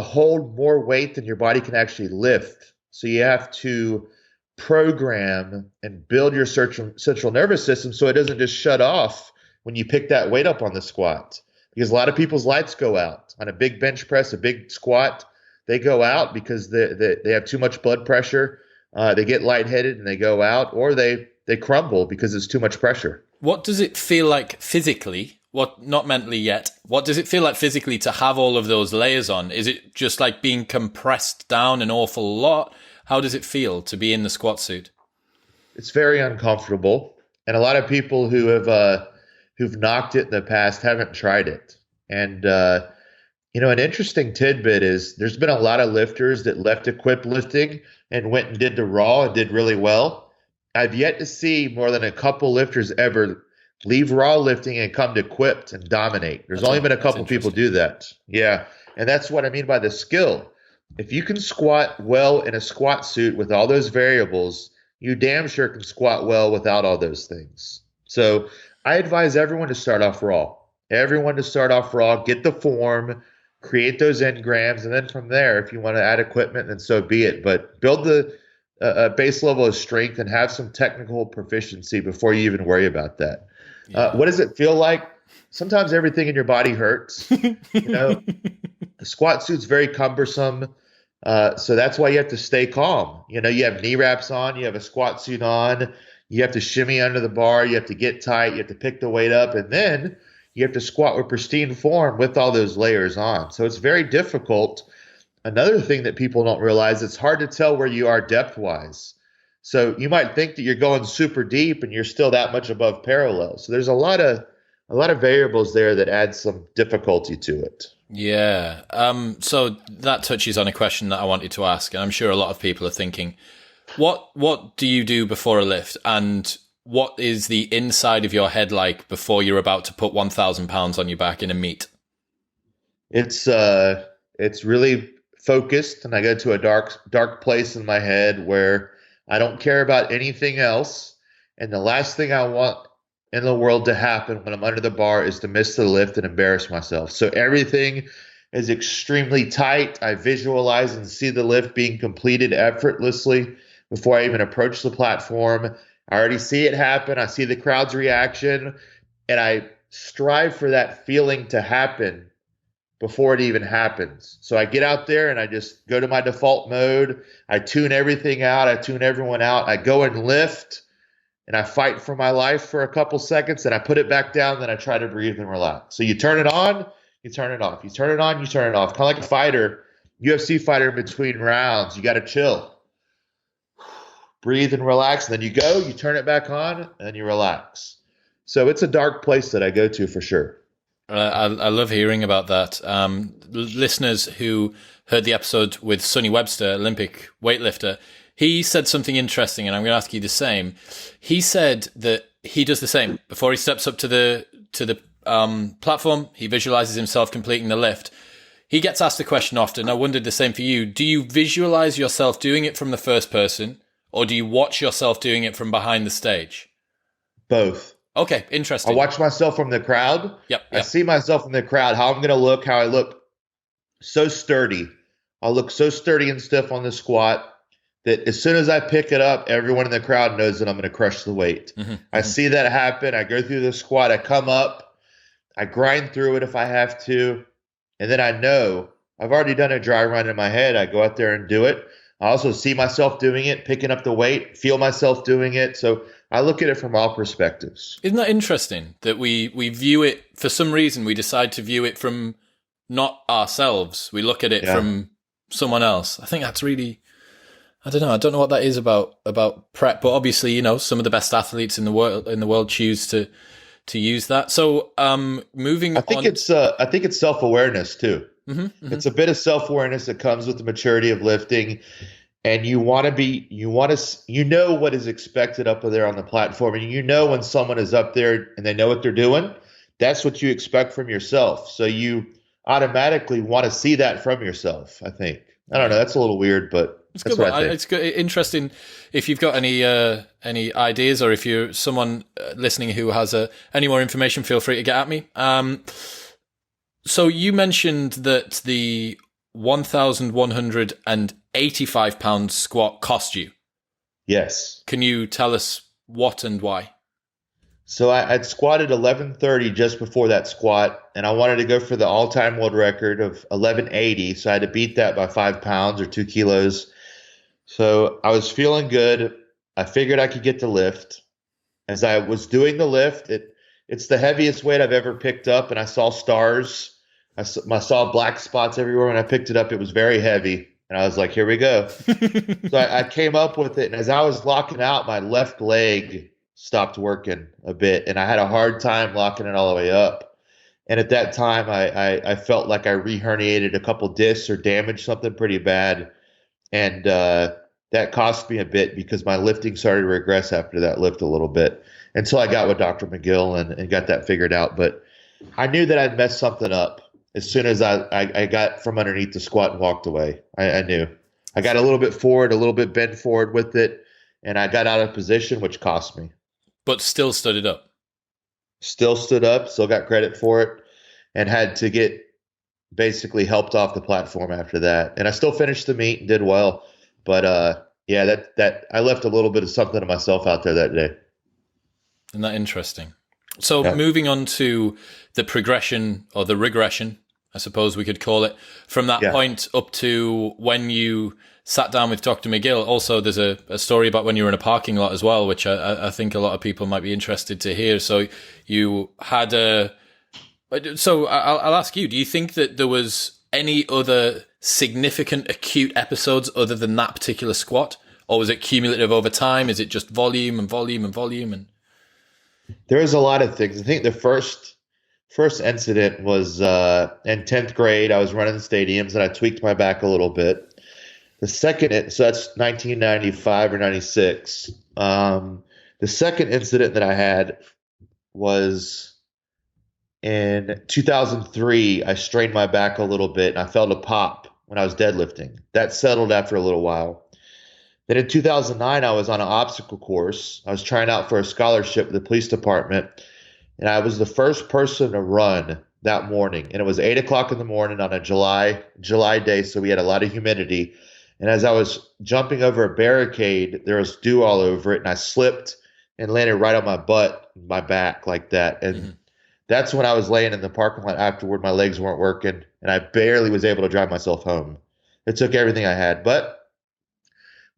hold more weight than your body can actually lift. So you have to program and build your central nervous system so it doesn't just shut off when you pick that weight up on the squat. Because a lot of people's lights go out on a big bench press, a big squat. They go out because they have too much blood pressure. They get lightheaded and they go out, or they crumble because it's too much pressure. What does it feel like physically? Not mentally yet. What does it feel like physically to have all of those layers on? Is it just like being compressed down an awful lot? How does it feel to be in the squat suit? It's very uncomfortable, and a lot of people who've knocked it in the past haven't tried it. And an interesting tidbit is there's been a lot of lifters that left equipped lifting and went and did the raw and did really well. I've yet to see more than a couple lifters ever leave raw lifting and come to equipped and dominate. There's only been a couple people do that. Yeah. And that's what I mean by the skill. If you can squat well in a squat suit with all those variables, you damn sure can squat well without all those things. So I advise everyone to start off raw. Get the form, create those engrams, and then from there, if you want to add equipment, then so be it. But build the base level of strength and have some technical proficiency before you even worry about that. Yeah. What does it feel like? Sometimes everything in your body hurts. The squat suit's very cumbersome. So that's why you have to stay calm. You know, you have knee wraps on, you have a squat suit on, you have to shimmy under the bar, you have to get tight, you have to pick the weight up, and then you have to squat with pristine form with all those layers on. So it's very difficult. Another thing that people don't realize, it's hard to tell where you are depth-wise. So you might think that you're going super deep and you're still that much above parallel. So there's a lot of variables there that add some difficulty to it. Yeah. So that touches on a question that I wanted to ask, and I'm sure a lot of people are thinking, what do you do before a lift, and what is the inside of your head like before you're about to put 1,000 pounds on your back in a meet? It's really focused, and I go to a dark place in my head where I don't care about anything else. And the last thing I want in the world to happen when I'm under the bar is to miss the lift and embarrass myself. So everything is extremely tight. I visualize and see the lift being completed effortlessly before I even approach the platform. I already see it happen. I see the crowd's reaction, and I strive for that feeling to happen before it even happens. So I get out there and I just go to my default mode. I tune everything out. I tune everyone out. I go and lift, and I fight for my life for a couple seconds, and I put it back down. Then I try to breathe and relax. So you turn it on, you turn it off. You turn it on, you turn it off. Kind of like a fighter, UFC fighter in between rounds. You got to chill. Breathe and relax. And then you go, you turn it back on, and then you relax. So it's a dark place that I go to for sure. I love hearing about that. Listeners who heard the episode with Sonny Webster, Olympic weightlifter, he said something interesting, and I'm going to ask you the same. He said that he does the same before he steps up to the platform. He visualizes himself completing the lift. He gets asked the question often. I wondered the same for you. Do you visualize yourself doing it from the first person, or do you watch yourself doing it from behind the stage? Both. Okay, interesting. I watch myself from the crowd. Yep. I see myself in the crowd, how I'm going to look, how I look so sturdy. I'll look so sturdy and stiff on the squat that as soon as I pick it up, everyone in the crowd knows that I'm going to crush the weight. I see that happen. I go through the squat. I come up. I grind through it if I have to. And then I know I've already done a dry run in my head. I go out there and do it. I also see myself doing it, picking up the weight, feel myself doing it. So I look at it from all perspectives. Isn't that interesting that we view it, for some reason, we decide to view it from not ourselves. We look at it from someone else. I think that's really, I don't know what that is about prep, but obviously, you know, some of the best athletes in the world choose to use that. So, moving on. I think it's self-awareness too. It's a bit of self-awareness that comes with the maturity of lifting. And you know what is expected up there on the platform. And you know when someone is up there and they know what they're doing, that's what you expect from yourself. So you automatically want to see that from yourself, I think. I don't know. That's a little weird, but it's that's good. what I think. It's good. Interesting. If you've got any ideas, or if you're someone listening who has any more information, feel free to get at me. So you mentioned that the 1,185 pound squat cost you. Yes. Can you tell us what and why? So I'd squatted 1130 just before that squat, and I wanted to go for the all-time world record of 1180. So I had to beat that by 5 pounds or 2 kilos. So I was feeling good. I figured I could get the lift. As I was doing the lift, it's the heaviest weight I've ever picked up, and I saw stars. I saw black spots everywhere when I picked it up. It was very heavy, and I was like, here we go. So I came up with it, and as I was locking out, my left leg stopped working a bit, and I had a hard time locking it all the way up. And at that time, I felt like I re-herniated a couple discs or damaged something pretty bad, and that cost me a bit because my lifting started to regress after that lift a little bit until I got with Dr. McGill and got that figured out. But I knew that I'd messed something up as soon as I got from underneath the squat and walked away. I knew. I got a little bit forward, a little bit bent forward with it, and I got out of position, which cost me. But still stood it up. Still stood up, still got credit for it, and had to get basically helped off the platform after that. And I still finished the meet and did well. But that I left a little bit of something to myself out there that day. Isn't that interesting? So moving on to the progression or the regression I suppose we could call it, from that Yeah. point up to when you sat down with Dr. McGill. Also, there's a story about when you were in a parking lot as well, which I think a lot of people might be interested to hear. So you had so I'll ask you, do you think that there was any other significant acute episodes other than that particular squat? Or was it cumulative over time? Is it just volume and volume and volume? And There was a lot of things. I think the first incident was in 10th grade. I was running the stadiums and I tweaked my back a little bit. The second, so that's 1995 or 96. The second incident that I had was in 2003. I strained my back a little bit and I felt a pop when I was deadlifting. That settled after a little while. Then in 2009, I was on an obstacle course. I was trying out for a scholarship with the police department, and I was the first person to run that morning. And it was 8 o'clock in the morning on a July day, so we had a lot of humidity. And as I was jumping over a barricade, there was dew all over it, and I slipped and landed right on my butt, my back like that. And that's when I was laying in the parking lot afterward. My legs weren't working, and I barely was able to drive myself home. It took everything I had, but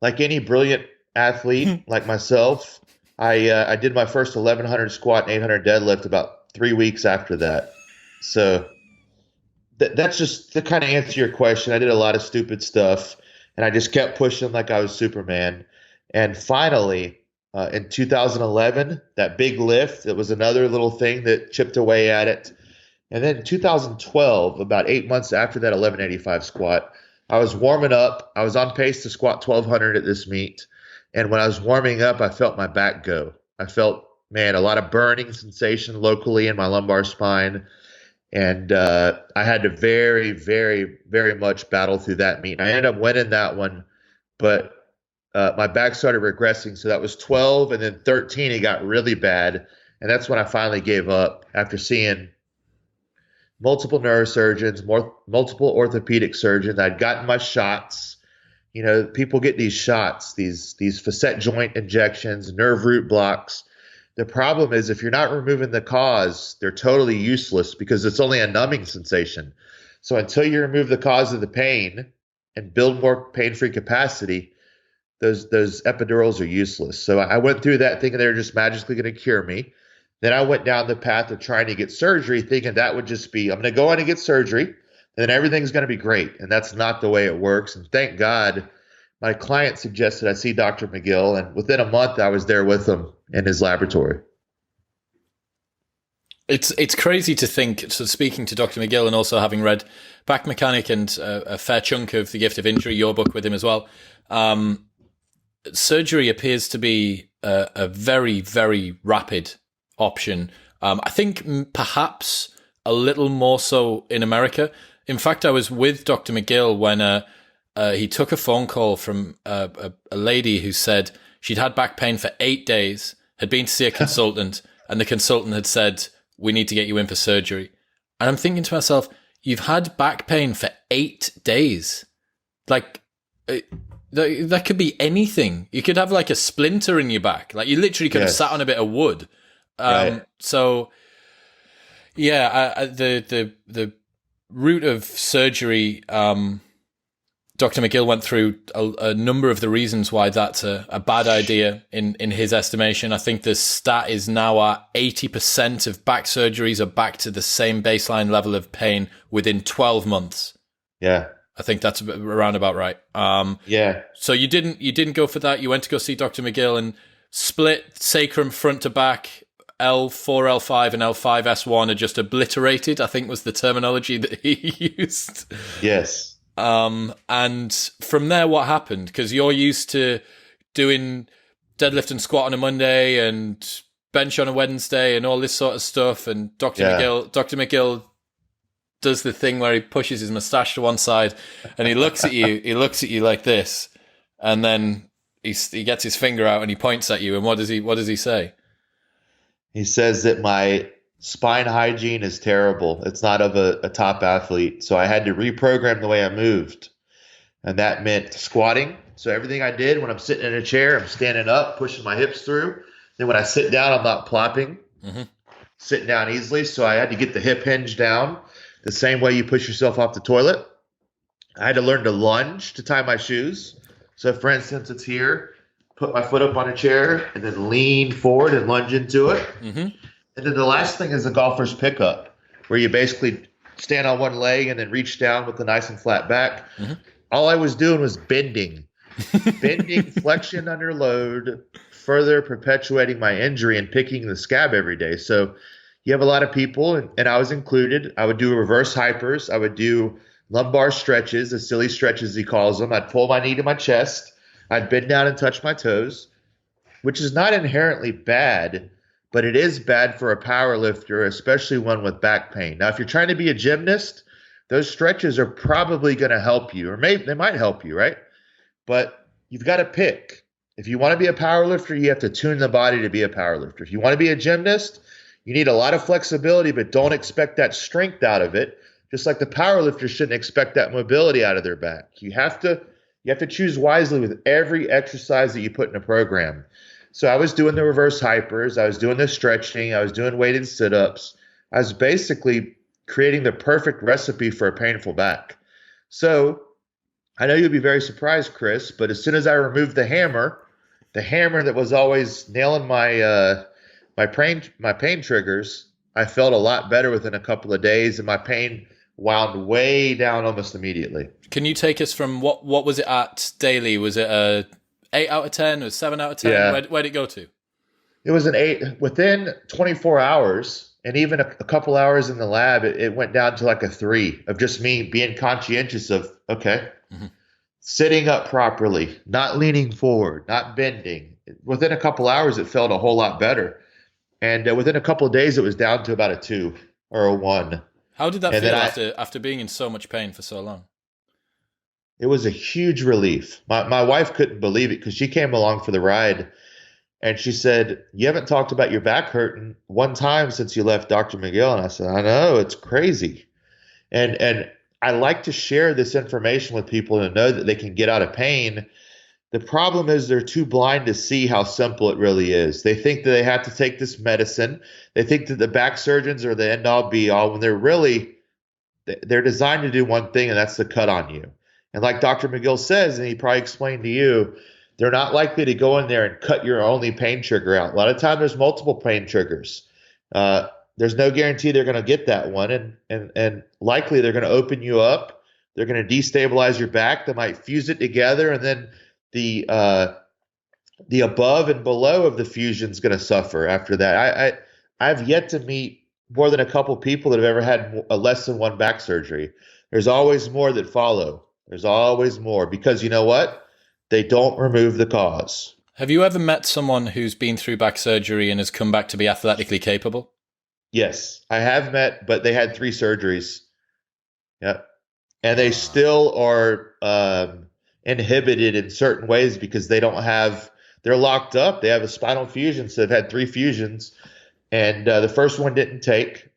like any brilliant athlete like myself, I did my first 1,100 squat and 800 deadlift about 3 weeks after that. So that's just to kind of answer your question. I did a lot of stupid stuff, and I just kept pushing like I was Superman. And finally, in 2011, that big lift, it was another little thing that chipped away at it. And then in 2012, about 8 months after that 1185 squat, I was warming up. I was on pace to squat 1,200 at this meet. And when I was warming up, I felt my back go. I felt, man, a lot of burning sensation locally in my lumbar spine. And I had to very, very, very much battle through that meet. I ended up winning that one, but my back started regressing. So that was 12. And then 13, it got really bad. And that's when I finally gave up after seeing multiple neurosurgeons, multiple orthopedic surgeons. I'd gotten my shots. You know, people get these shots, these facet joint injections, nerve root blocks. The problem is if you're not removing the cause, they're totally useless because it's only a numbing sensation. So until you remove the cause of the pain and build more pain-free capacity, those epidurals are useless. So I went through that thinking they were just magically going to cure me. Then I went down the path of trying to get surgery, thinking that would just be, I'm going to go in and get surgery, and then everything's going to be great. And that's not the way it works. And thank God, my client suggested I see Dr. McGill, and within a month, I was there with him in his laboratory. It's crazy to think, so speaking to Dr. McGill and also having read Back Mechanic and a fair chunk of The Gift of Injury, your book with him as well, surgery appears to be a very, very rapid option. I think perhaps a little more so in America. In fact, I was with Dr. McGill when he took a phone call from a lady who said she'd had back pain for 8 days, had been to see a consultant, and the consultant had said, we need to get you in for surgery. And I'm thinking to myself, you've had back pain for 8 days. Like, that could be anything. You could have like a splinter in your back. Like you literally could have sat on a bit of wood. Right. So yeah, the route of surgery, Dr. McGill went through a number of the reasons why that's a bad idea in his estimation. I think the stat is now at 80% of back surgeries are back to the same baseline level of pain within 12 months. Yeah. I think that's around about right. Yeah. So you didn't go for that. You went to go see Dr. McGill and split sacrum front to back. L4, L5, and L5S1 are just obliterated, I think was the terminology that he used. Yes. And from there, what happened? Because you're used to doing deadlift and squat on a Monday and bench on a Wednesday and all this sort of stuff. And Dr. McGill does the thing where he pushes his mustache to one side and he looks at you. He looks at you like this, and then he gets his finger out and he points at you. And what does he say? He says that my spine hygiene is terrible. It's not of a top athlete. So I had to reprogram the way I moved. And that meant squatting. So everything I did when I'm sitting in a chair, I'm standing up, pushing my hips through. Then when I sit down, I'm not plopping, sitting down easily. So I had to get the hip hinge down. the same way you push yourself off the toilet. I had to learn to lunge to tie my shoes. So for instance, it's here, put my foot up on a chair and then lean forward and lunge into it. Mm-hmm. And then the last thing is a golfer's pickup, where you basically stand on one leg and then reach down with a nice and flat back. Mm-hmm. All I was doing was bending flexion under load, further perpetuating my injury and picking the scab every day. So you have a lot of people, and I was included. I would do reverse hypers. I would do lumbar stretches, the silly stretches he calls them. I'd pull my knee to my chest. I'd bend down and touch my toes, which is not inherently bad, but it is bad for a power lifter, especially one with back pain. Now, if you're trying to be a gymnast, those stretches are probably going to help you, or maybe they might help you, right? But you've got to pick. If you want to be a power lifter, you have to tune the body to be a power lifter. If you want to be a gymnast, you need a lot of flexibility, but don't expect that strength out of it. Just like the power lifter shouldn't expect that mobility out of their back. You have to choose wisely with every exercise that you put in a program. So I was doing the reverse hypers. I was doing the stretching. I was doing weighted sit-ups. I was basically creating the perfect recipe for a painful back. So I know you'll be very surprised, Chris, but as soon as I removed the hammer that was always nailing my pain triggers, I felt a lot better within a couple of days, and my pain wound way down almost immediately. Can you take us from what was it at daily? Was it a 8 out of 10 or 7 out of 10? Yeah. Where'd it go to? It was an 8 within 24 hours, and even a couple hours in the lab, it went down to like a 3 of just me being conscientious of, okay, sitting up properly, not leaning forward, not bending. Within a couple hours, it felt a whole lot better. And within a couple of days, it was down to about a 2 or a 1. How did that feel after being in so much pain for so long? It was a huge relief. My wife couldn't believe it because she came along for the ride, and she said, "You haven't talked about your back hurting one time since you left Dr. McGill." And I said, "I know, it's crazy." And I like to share this information with people to know that they can get out of pain. The problem is they're too blind to see how simple it really is. They think that they have to take this medicine. They think that the back surgeons are the end all be all when they're designed to do one thing, and that's to cut on you. And like Dr. McGill says, and he probably explained to you, they're not likely to go in there and cut your only pain trigger out. A lot of time there's multiple pain triggers. There's no guarantee they're going to get that one, and likely they're going to open you up. They're going to destabilize your back. They might fuse it together, and then the above and below of the fusion is going to suffer after that. I've yet to meet more than a couple people that have ever had a less than one back surgery. There's always more that follow. There's always more because you know what? They don't remove the cause. Have you ever met someone who's been through back surgery and has come back to be athletically capable? Yes, I have met, but they had 3 surgeries. Yep. And they still are inhibited in certain ways because they're locked up. They have a spinal fusion, so they've had 3 fusions. And the first one didn't take.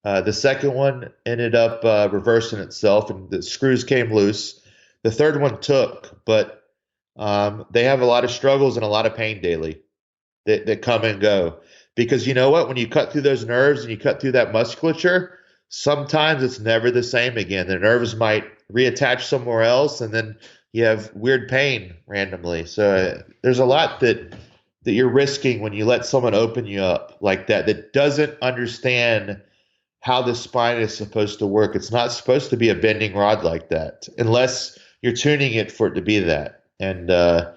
The second one ended up reversing itself, and the screws came loose. The third one took, but they have a lot of struggles and a lot of pain daily that come and go. Because you know what? When you cut through those nerves and you cut through that musculature, sometimes it's never the same again. The nerves might reattach somewhere else, and then you have weird pain randomly. So there's a lot that you're risking when you let someone open you up like that doesn't understand how the spine is supposed to work. It's not supposed to be a bending rod like that unless you're tuning it for it to be that. And the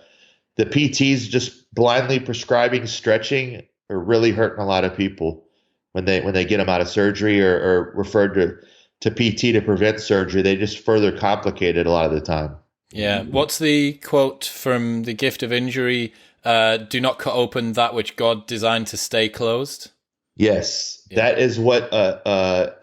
PTs just blindly prescribing stretching are really hurting a lot of people when they get them out of surgery or referred to PT to prevent surgery. They just further complicate it a lot of the time. Yeah. What's the quote from The Gift of Injury? Do not cut open that which God designed to stay closed. Yes, yeah. That is what a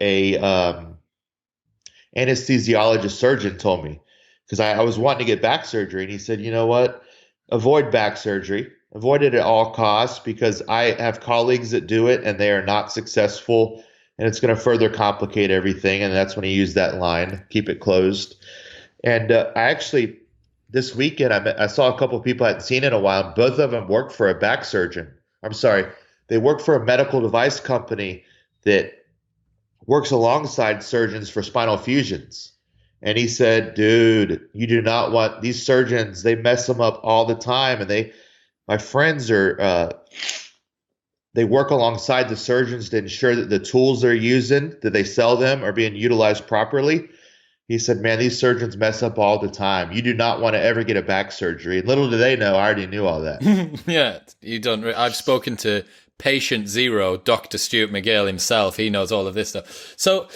anesthesiologist surgeon told me, because I was wanting to get back surgery, and he said, you know what, avoid back surgery, avoid it at all costs, because I have colleagues that do it and they are not successful, and it's going to further complicate everything. And that's when he used that line, keep it closed. And I actually, this weekend, I saw a couple of people I hadn't seen in a while. Both of them worked for a back surgeon. I'm sorry. They work for a medical device company that works alongside surgeons for spinal fusions. And he said, dude, you do not want these surgeons, they mess them up all the time. And my friends they work alongside the surgeons to ensure that the tools they're using, that they sell them, are being utilized properly. He said, man, these surgeons mess up all the time. You do not want to ever get a back surgery. And little do they know, I already knew all that. Yeah, you don't. I've spoken to patient zero, Dr. Stuart McGill himself. He knows all of this stuff. So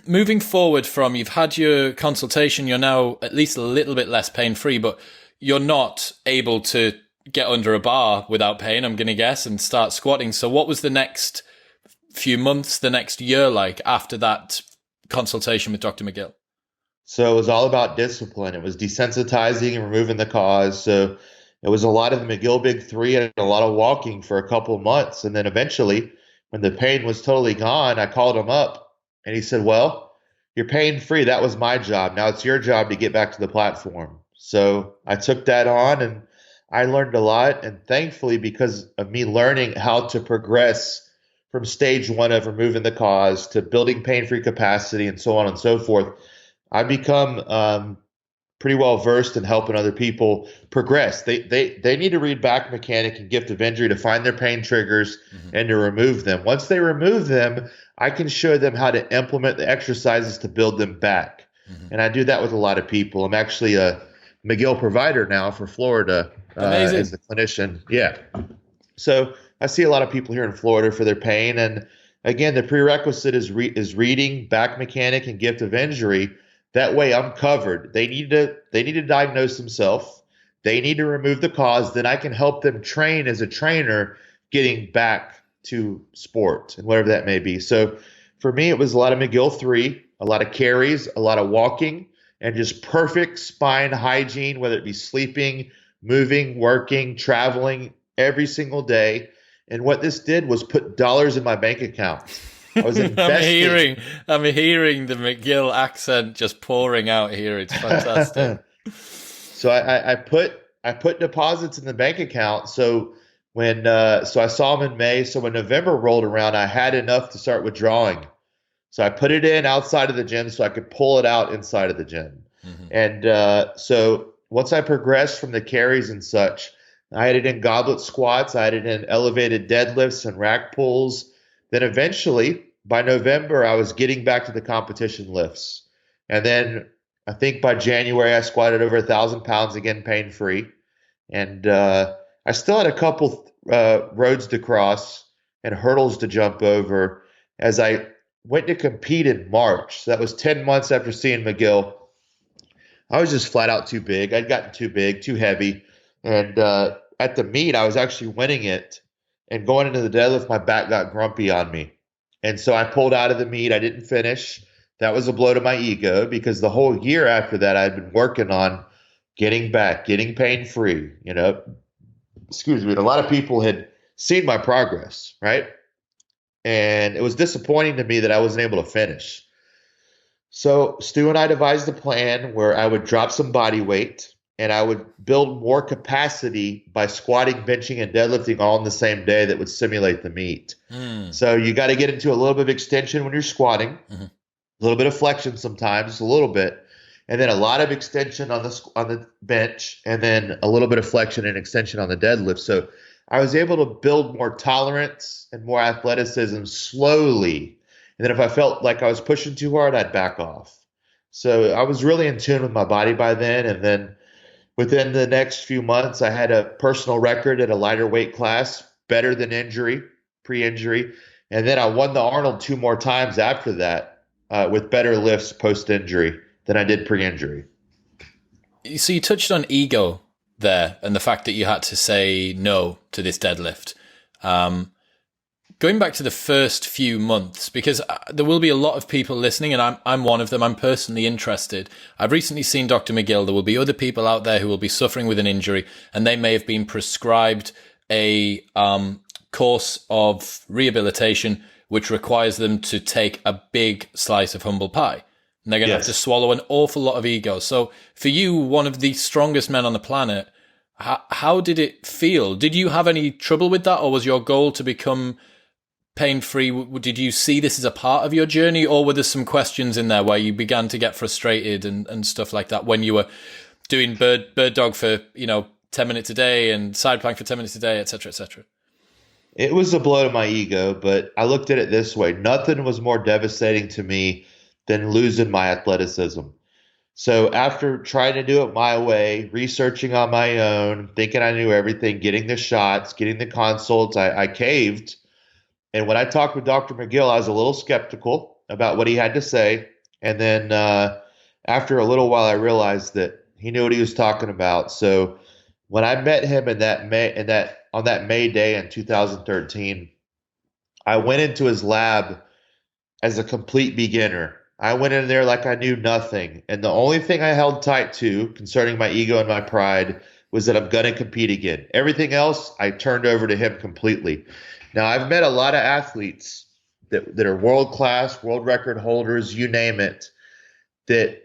moving forward from, you've had your consultation, you're now at least a little bit less pain-free, but you're not able to get under a bar without pain, I'm going to guess, and start squatting. So what was the next few months, the next year like after that consultation with Dr. McGill? So it was all about discipline. It was desensitizing and removing the cause. So it was a lot of the McGill Big Three and a lot of walking for a couple of months. And then eventually, when the pain was totally gone, I called him up and he said, well, you're pain free. That was my job. Now it's your job to get back to the platform. So I took that on and I learned a lot. And thankfully, because of me learning how to progress from stage one of removing the cause to building pain-free capacity and so on and so forth, I become pretty well versed in helping other people progress. They need to read Back Mechanic and Gift of Injury to find their pain triggers and to remove them. Once they remove them, I can show them how to implement the exercises to build them back. And I do that with a lot of people. I'm actually a McGill provider now for Florida as a clinician. Yeah. So I see a lot of people here in Florida for their pain. And again, the prerequisite is reading Back Mechanic and Gift of Injury. That way I'm covered. They need to diagnose themselves. They need to remove the cause. Then I can help them train as a trainer getting back to sport and whatever that may be. So for me, it was a lot of McGill 3, a lot of carries, a lot of walking, and just perfect spine hygiene, whether it be sleeping, moving, working, traveling every single day. And what this did was put dollars in my bank account. I was investing. I'm hearing the McGill accent just pouring out here. It's fantastic. So I put deposits in the bank account. So so I saw them in May. So when November rolled around, I had enough to start withdrawing. So I put it in outside of the gym so I could pull it out inside of the gym. And so once I progressed from the carries and such, I had it in goblet squats. I had it in elevated deadlifts and rack pulls. Then eventually, by November, I was getting back to the competition lifts. And then I think by January, I squatted over 1,000 pounds again, pain-free. And I still had a couple roads to cross and hurdles to jump over as I went to compete in March. So that was 10 months after seeing McGill. I was just flat out too big. I'd gotten too big, too heavy. And at the meet, I was actually winning it. And going into the deadlift, my back got grumpy on me. And so I pulled out of the meet. I didn't finish. That was a blow to my ego because the whole year after that, I'd been working on getting back, getting pain-free, Excuse me. A lot of people had seen my progress, right? And it was disappointing to me that I wasn't able to finish. So Stu and I devised a plan where I would drop some body weight and I would build more capacity by squatting, benching, and deadlifting all in the same day that would simulate the meet. So you got to get into a little bit of extension when you're squatting, a little bit of flexion sometimes, a little bit, and then a lot of extension on the bench, and then a little bit of flexion and extension on the deadlift. So I was able to build more tolerance and more athleticism slowly. And then if I felt like I was pushing too hard, I'd back off. So I was really in tune with my body by then. And then within the next few months, I had a personal record at a lighter weight class, better than pre-injury. And then I won the Arnold 2 more times after that with better lifts post-injury than I did pre-injury. So you touched on ego there and the fact that you had to say no to this deadlift. Going back to the first few months, because there will be a lot of people listening, and I'm one of them. I'm personally interested. I've recently seen Dr. McGill. There will be other people out there who will be suffering with an injury, and they may have been prescribed a course of rehabilitation which requires them to take a big slice of humble pie. And they're going to have to swallow an awful lot of ego. So for you, one of the strongest men on the planet, how did it feel? Did you have any trouble with that, or was your goal to become pain-free, did you see this as a part of your journey, or were there some questions in there where you began to get frustrated and stuff like that when you were doing bird dog for, 10 minutes a day and side plank for 10 minutes a day, et cetera, et cetera? It was a blow to my ego, but I looked at it this way. Nothing was more devastating to me than losing my athleticism. So after trying to do it my way, researching on my own, thinking I knew everything, getting the shots, getting the consults, I caved. And when I talked with Dr. McGill, I was a little skeptical about what he had to say. And then after a little while, I realized that he knew what he was talking about. So when I met him on that May day in 2013, I went into his lab as a complete beginner. I went in there like I knew nothing. And the only thing I held tight to concerning my ego and my pride was that I'm going to compete again. Everything else, I turned over to him completely. Now, I've met a lot of athletes that are world-class, world record holders, you name it, that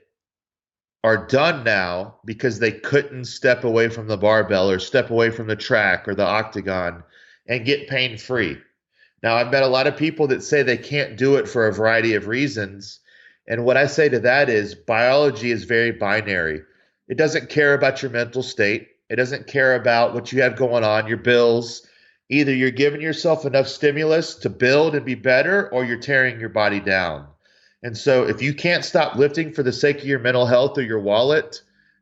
are done now because they couldn't step away from the barbell or step away from the track or the octagon and get pain-free. Now, I've met a lot of people that say they can't do it for a variety of reasons. And what I say to that is biology is very binary. It doesn't care about your mental state. It doesn't care about what you have going on, your bills. Either you're giving yourself enough stimulus to build and be better, or you're tearing your body down. And so if you can't stop lifting for the sake of your mental health or your wallet,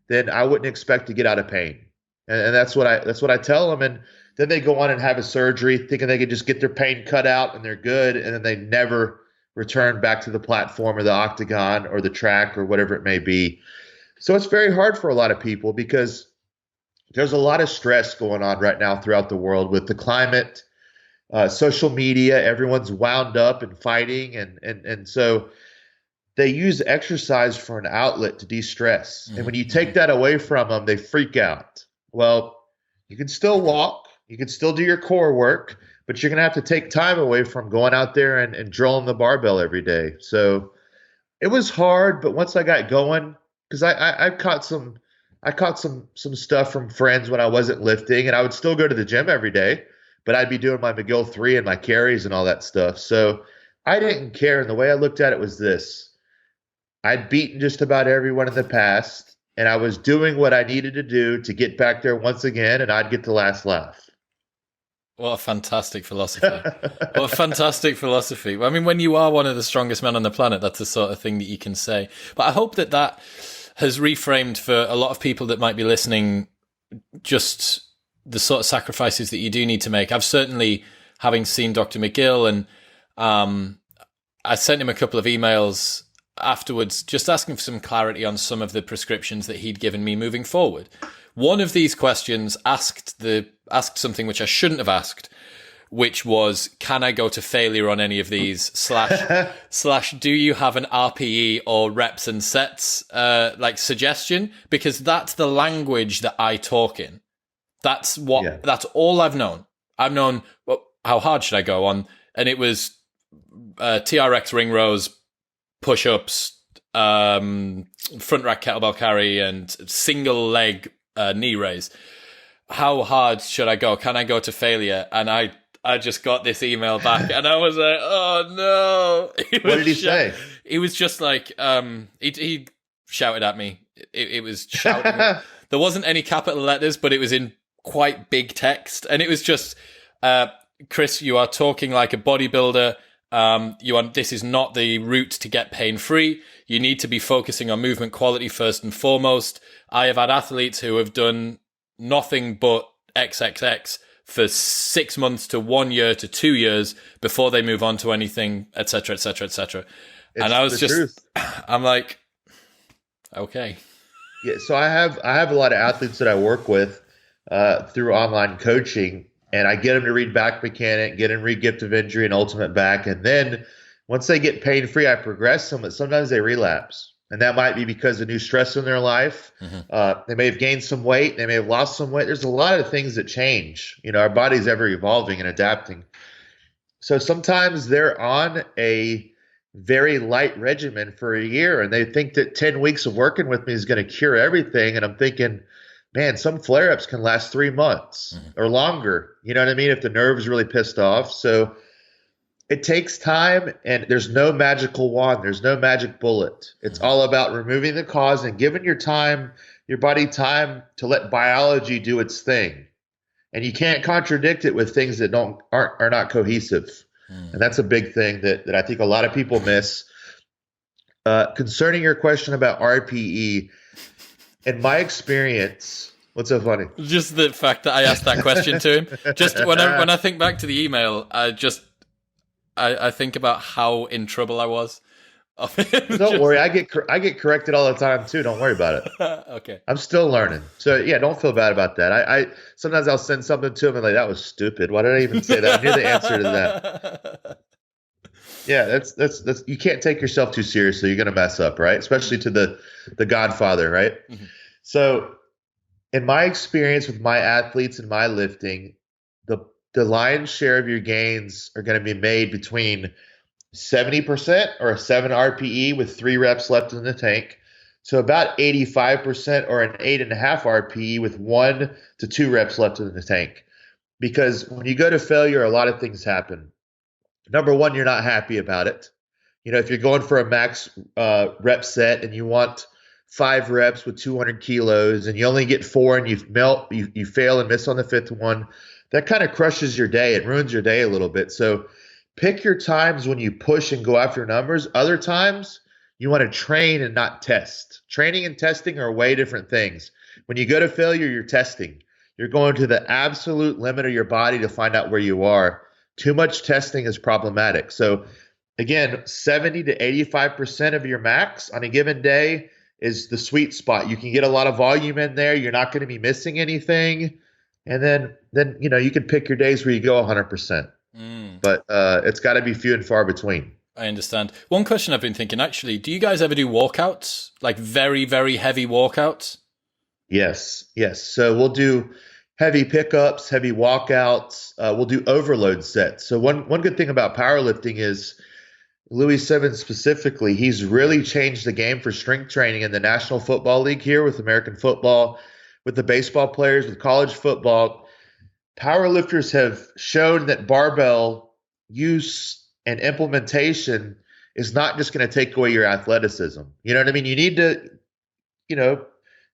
then I wouldn't expect to get out of pain. And that's what I tell them. And then they go on and have a surgery thinking they can just get their pain cut out and they're good. And then they never return back to the platform or the octagon or the track or whatever it may be. So it's very hard for a lot of people because there's a lot of stress going on right now throughout the world with the climate, social media. Everyone's wound up and fighting. And so they use exercise for an outlet to de-stress. Mm-hmm. And when you take that away from them, they freak out. Well, you can still walk. You can still do your core work, but you're going to have to take time away from going out there and drilling the barbell every day. So it was hard, but once I got going, because I caught some stuff from friends when I wasn't lifting, and I would still go to the gym every day, but I'd be doing my McGill 3 and my carries and all that stuff. So I didn't care. And the way I looked at it was this: I'd beaten just about everyone in the past, and I was doing what I needed to do to get back there once again, and I'd get the last laugh. What a fantastic philosophy. What a fantastic philosophy. I mean, when you are one of the strongest men on the planet, that's the sort of thing that you can say. But I hope that has reframed for a lot of people that might be listening just the sort of sacrifices that you do need to make. I've certainly, having seen Dr. McGill, and I sent him a couple of emails afterwards just asking for some clarity on some of the prescriptions that he'd given me moving forward. One of these questions asked something which I shouldn't have asked, which was, can I go to failure on any of these slash do you have an RPE or reps and sets suggestion? Because that's the language that I talk in. That's all I've known. I've known, well, how hard should I go on? And it was TRX ring rows, push-ups, front rack kettlebell carry, and single leg knee raise. How hard should I go? Can I go to failure? And I just got this email back, and I was like, oh no. What did he say? He was just like, he shouted at me. It was shouting. There wasn't any capital letters, but it was in quite big text. And it was just, Chris, you are talking like a bodybuilder. This is not the route to get pain-free. You need to be focusing on movement quality first and foremost. I have had athletes who have done nothing but XXX for 6 months to 1 year to 2 years before they move on to anything, etc., etc., etc. And I was just, truth. I'm like, okay. Yeah. So I have a lot of athletes that I work with through online coaching, and I get them to read Back Mechanic, get them to read Gift of Injury and Ultimate Back. And then once they get pain-free, I progress them, but sometimes they relapse. And that might be because of new stress in their life. Mm-hmm. They may have gained some weight. They may have lost some weight. There's a lot of things that change. Our body's ever evolving and adapting. So sometimes they're on a very light regimen for a year, and they think that 10 weeks of working with me is going to cure everything. And I'm thinking, man, some flare-ups can last 3 months or longer. You know what I mean? If the nerve is really pissed off. So it takes time, and there's no magical wand. There's no magic bullet. It's all about removing the cause and giving your body time to let biology do its thing. And you can't contradict it with things that are not cohesive. And that's a big thing that I think a lot of people miss. Concerning your question about RPE, in my experience, what's so funny? Just the fact that I asked that question to him. Just when I think back to the email, I think about how in trouble I was. Don't worry, I get corrected all the time too. Don't worry about it. Okay. I'm still learning. So yeah, don't feel bad about that. I sometimes I'll send something to him and like, that was stupid. Why did I even say that? I knew the answer to that. Yeah, that's you can't take yourself too seriously. You're gonna mess up, right? Especially to the Godfather, right? Mm-hmm. So in my experience with my athletes and my lifting, the lion's share of your gains are going to be made between 70% or a 7 RPE with 3 reps left in the tank, to about 85% or an 8.5 RPE with 1 to 2 reps left in the tank. Because when you go to failure, a lot of things happen. Number one, you're not happy about it. You know, if you're going for a max rep set and you want 5 reps with 200 kilos and you only get 4 and you fail and miss on the 5th one, that kind of crushes your day. It ruins your day a little bit. So pick your times when you push and go after numbers. Other times you want to train and not test. Training and testing are way different things. When you go to failure, you're testing. You're going to the absolute limit of your body to find out where you are. Too much testing is problematic. So again, 70 to 85% of your max on a given day is the sweet spot. You can get a lot of volume in there. You're not going to be missing anything. And then you know, you can pick your days where you go 100%. But it's got to be few and far between. I understand. One question I've been thinking, actually, do you guys ever do walkouts? Like very, very heavy walkouts? Yes. So we'll do heavy pickups, heavy walkouts. We'll do overload sets. So one good thing about powerlifting is Louis Simmons specifically, he's really changed the game for strength training in the National Football League here with American football, with the baseball players, with college football. Powerlifters have shown that barbell use and implementation is not just going to take away your athleticism. You know what I mean? You need to, you know,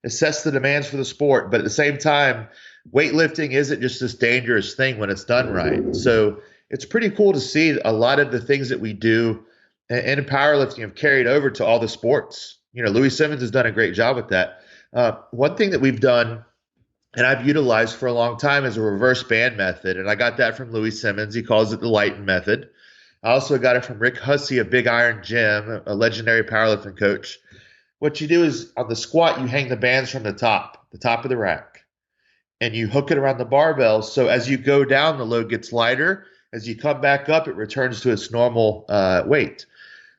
assess the demands for the sport, but at the same time, weightlifting isn't just this dangerous thing when it's done right. So it's pretty cool to see a lot of the things that we do in powerlifting have carried over to all the sports. You know, Louis Simmons has done a great job with that. One thing that we've done and I've utilized for a long time is a reverse band method. And I got that from Louis Simmons. He calls it the Lighten method. I also got it from Rick Hussey of Big Iron Gym, a legendary powerlifting coach. What you do is on the squat, you hang the bands from the top of the rack, and you hook it around the barbell. So as you go down, the load gets lighter. As you come back up, it returns to its normal weight.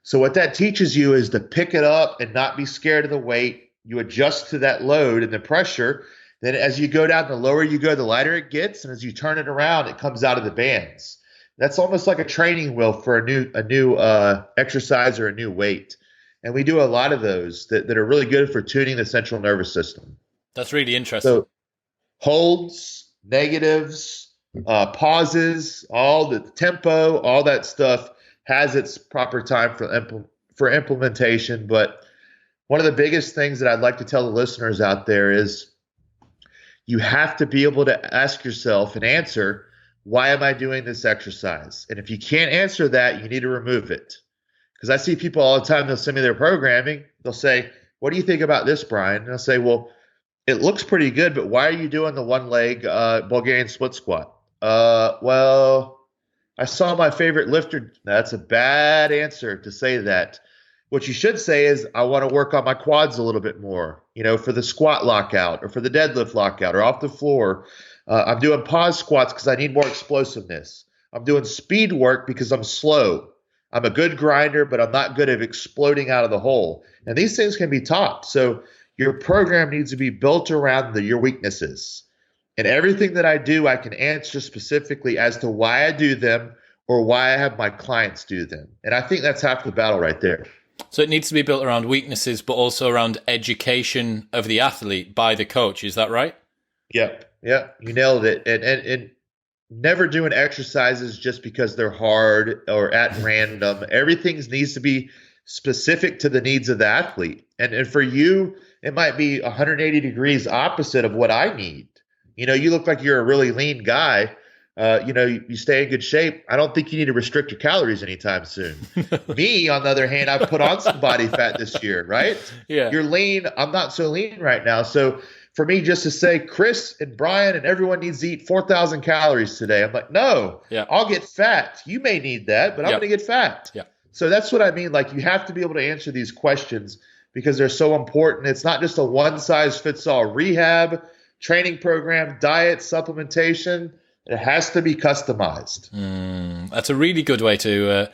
So what that teaches you is to pick it up and not be scared of the weight. You adjust to that load and the pressure. Then as you go down, the lower you go, the lighter it gets. And as you turn it around, it comes out of the bands. That's almost like a training wheel for a new exercise or a new weight. And we do a lot of those that are really good for tuning the central nervous system. That's really interesting. So holds, negatives, pauses, all the tempo, all that stuff has its proper time for implementation. But one of the biggest things that I'd like to tell the listeners out there is you have to be able to ask yourself and answer, why am I doing this exercise? And if you can't answer that, you need to remove it. Because I see people all the time, they'll send me their programming. They'll say, what do you think about this, Brian? And I'll say, well, it looks pretty good, but why are you doing the one leg Bulgarian split squat? Well, I saw my favorite lifter. That's a bad answer to say that. What you should say is, I want to work on my quads a little bit more, you know, for the squat lockout or for the deadlift lockout or off the floor. I'm doing pause squats because I need more explosiveness. I'm doing speed work because I'm slow. I'm a good grinder, but I'm not good at exploding out of the hole. And these things can be taught. So your program needs to be built around your weaknesses. And everything that I do, I can answer specifically as to why I do them or why I have my clients do them. And I think that's half the battle right there. So it needs to be built around weaknesses, but also around education of the athlete by the coach. Is that right? Yep. You nailed it. And never doing exercises just because they're hard or at random. Everything needs to be specific to the needs of the athlete. And for you, it might be 180 degrees opposite of what I need. You look like you're a really lean guy. You stay in good shape. I don't think you need to restrict your calories anytime soon. Me, on the other hand, I've put on some body fat this year, right? Yeah. You're lean. I'm not so lean right now. So for me, just to say Chris and Brian and everyone needs to eat 4,000 calories today, I'm like, no, Yeah. I'll get fat. You may need that, but I'm Yep. going to get fat. Yeah. So that's what I mean. Like, you have to be able to answer these questions because they're so important. It's not just a one size fits all rehab, training program, diet, supplementation. It has to be customized. That's a really good way to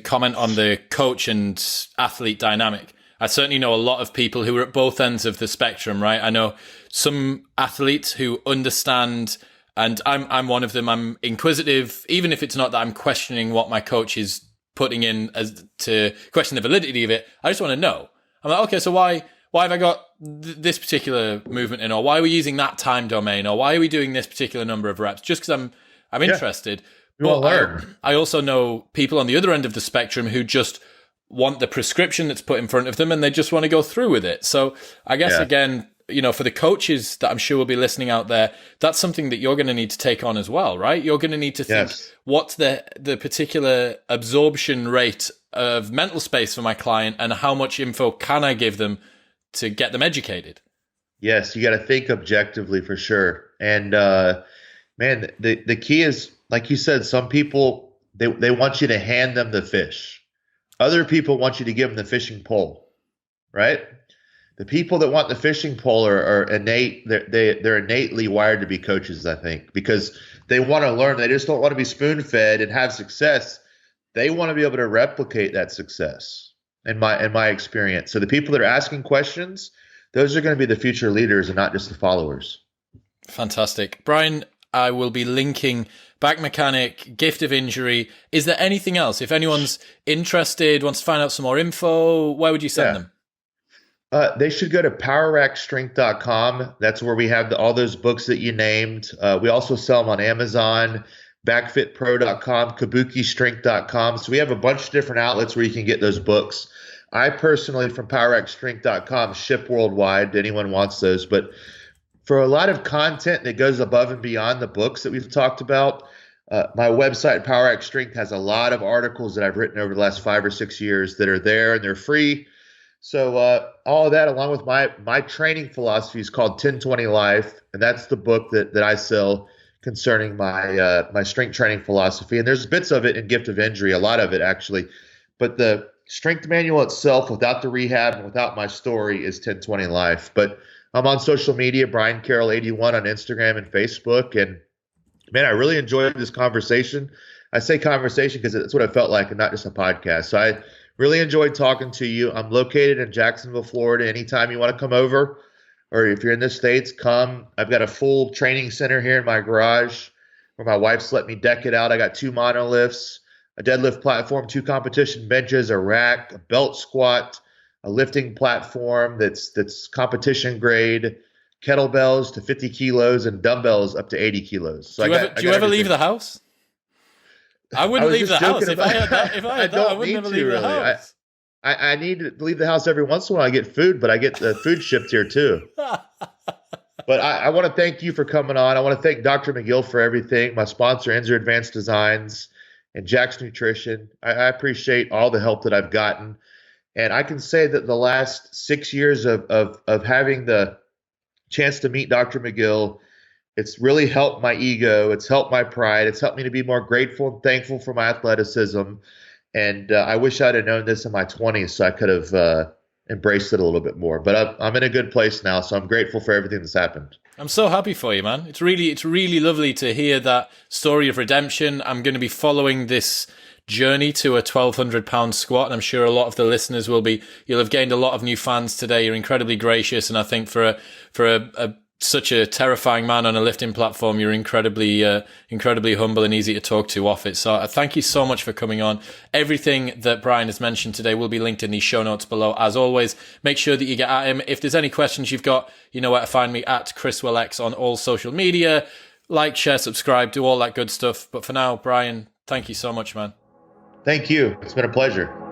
comment on the coach and athlete dynamic. I certainly know a lot of people who are at both ends of the spectrum, right? I know some athletes who understand, and I'm one of them. I'm inquisitive, even if it's not that I'm questioning what my coach is putting in as to question the validity of it. I just want to know. I'm like, okay, so why have I got this particular movement in, or why are we using that time domain, or why are we doing this particular number of reps? Just because I'm interested. You want to learn. I also know people on the other end of the spectrum who just want the prescription that's put in front of them and they just want to go through with it. So I guess, again, for the coaches that I'm sure will be listening out there, that's something that you're going to need to take on as well, right? You're going to need to think, what's the particular absorption rate of mental space for my client, and how much info can I give them to get them educated? Yes, you got to think objectively for sure. And man, the key is, like you said, some people, they want you to hand them the fish. Other people want you to give them the fishing pole, right? The people that want the fishing pole are innate. They're innately wired to be coaches, I think, because they want to learn. They just don't want to be spoon-fed and have success. They want to be able to replicate that success, in my experience. So the people that are asking questions, those are going to be the future leaders and not just the followers. Fantastic. Brian, I will be linking Back Mechanic, Gift of Injury. Is there anything else? If anyone's interested, wants to find out some more info, where would you send them? They should go to powerrackstrength.com. That's where we have all those books that you named. We also sell them on Amazon, backfitpro.com, kabukistrength.com. So we have a bunch of different outlets where you can get those books. I personally, from powerrackstrength.com, ship worldwide to anyone wants those. But for a lot of content that goes above and beyond the books that we've talked about, my website, Power Rack Strength, has a lot of articles that I've written over the last 5 or 6 years that are there, and they're free. So all of that, along with my training philosophy, is called 1020 Life, and that's the book that I sell concerning my strength training philosophy. And there's bits of it in Gift of Injury, a lot of it actually. But the strength manual itself, without the rehab and without my story, is 1020 Life. But I'm on social media, Brian Carroll 81 on Instagram and Facebook. And man, I really enjoyed this conversation. I say conversation because it's what it felt like and not just a podcast. So I really enjoyed talking to you. I'm located in Jacksonville, Florida. Anytime you want to come over, or if you're in the States, come. I've got a full training center here in my garage where my wife's let me deck it out. I got 2 monolifts, a deadlift platform, 2 competition benches, a rack, a belt squat, a lifting platform that's competition grade, kettlebells to 50 kilos, and dumbbells up to 80 kilos. So do you ever leave the house? I wouldn't leave the house. If I had that, I would never leave the house. I need to leave the house every once in a while. I get food, but I get the food shipped here too. But I want to thank you for coming on. I want to thank Dr. McGill for everything, my sponsor, Enzer Advanced Designs, and Jack's Nutrition. I appreciate all the help that I've gotten. And I can say that the last 6 years of having the chance to meet Dr. McGill, it's really helped my ego. It's helped my pride. It's helped me to be more grateful and thankful for my athleticism. And I wish I'd have known this in my 20s so I could have embraced it a little bit more. But I'm in a good place now, so I'm grateful for everything that's happened. I'm so happy for you, man. It's really lovely to hear that story of redemption. I'm going to be following this journey to a 1,200 pound squat, and I'm sure a lot of the listeners will be. You'll have gained a lot of new fans today. You're incredibly gracious, and I think for such a terrifying man on a lifting platform, you're incredibly humble and easy to talk to off it. So thank you so much for coming on. Everything that Brian has mentioned today will be linked in the show notes below. As always, make sure that you get at him. If there's any questions you've got, you know where to find me, at ChrisWillX on all social media. like, share, subscribe, do all that good stuff. But for now, Brian, thank you so much, man. Thank you. It's been a pleasure.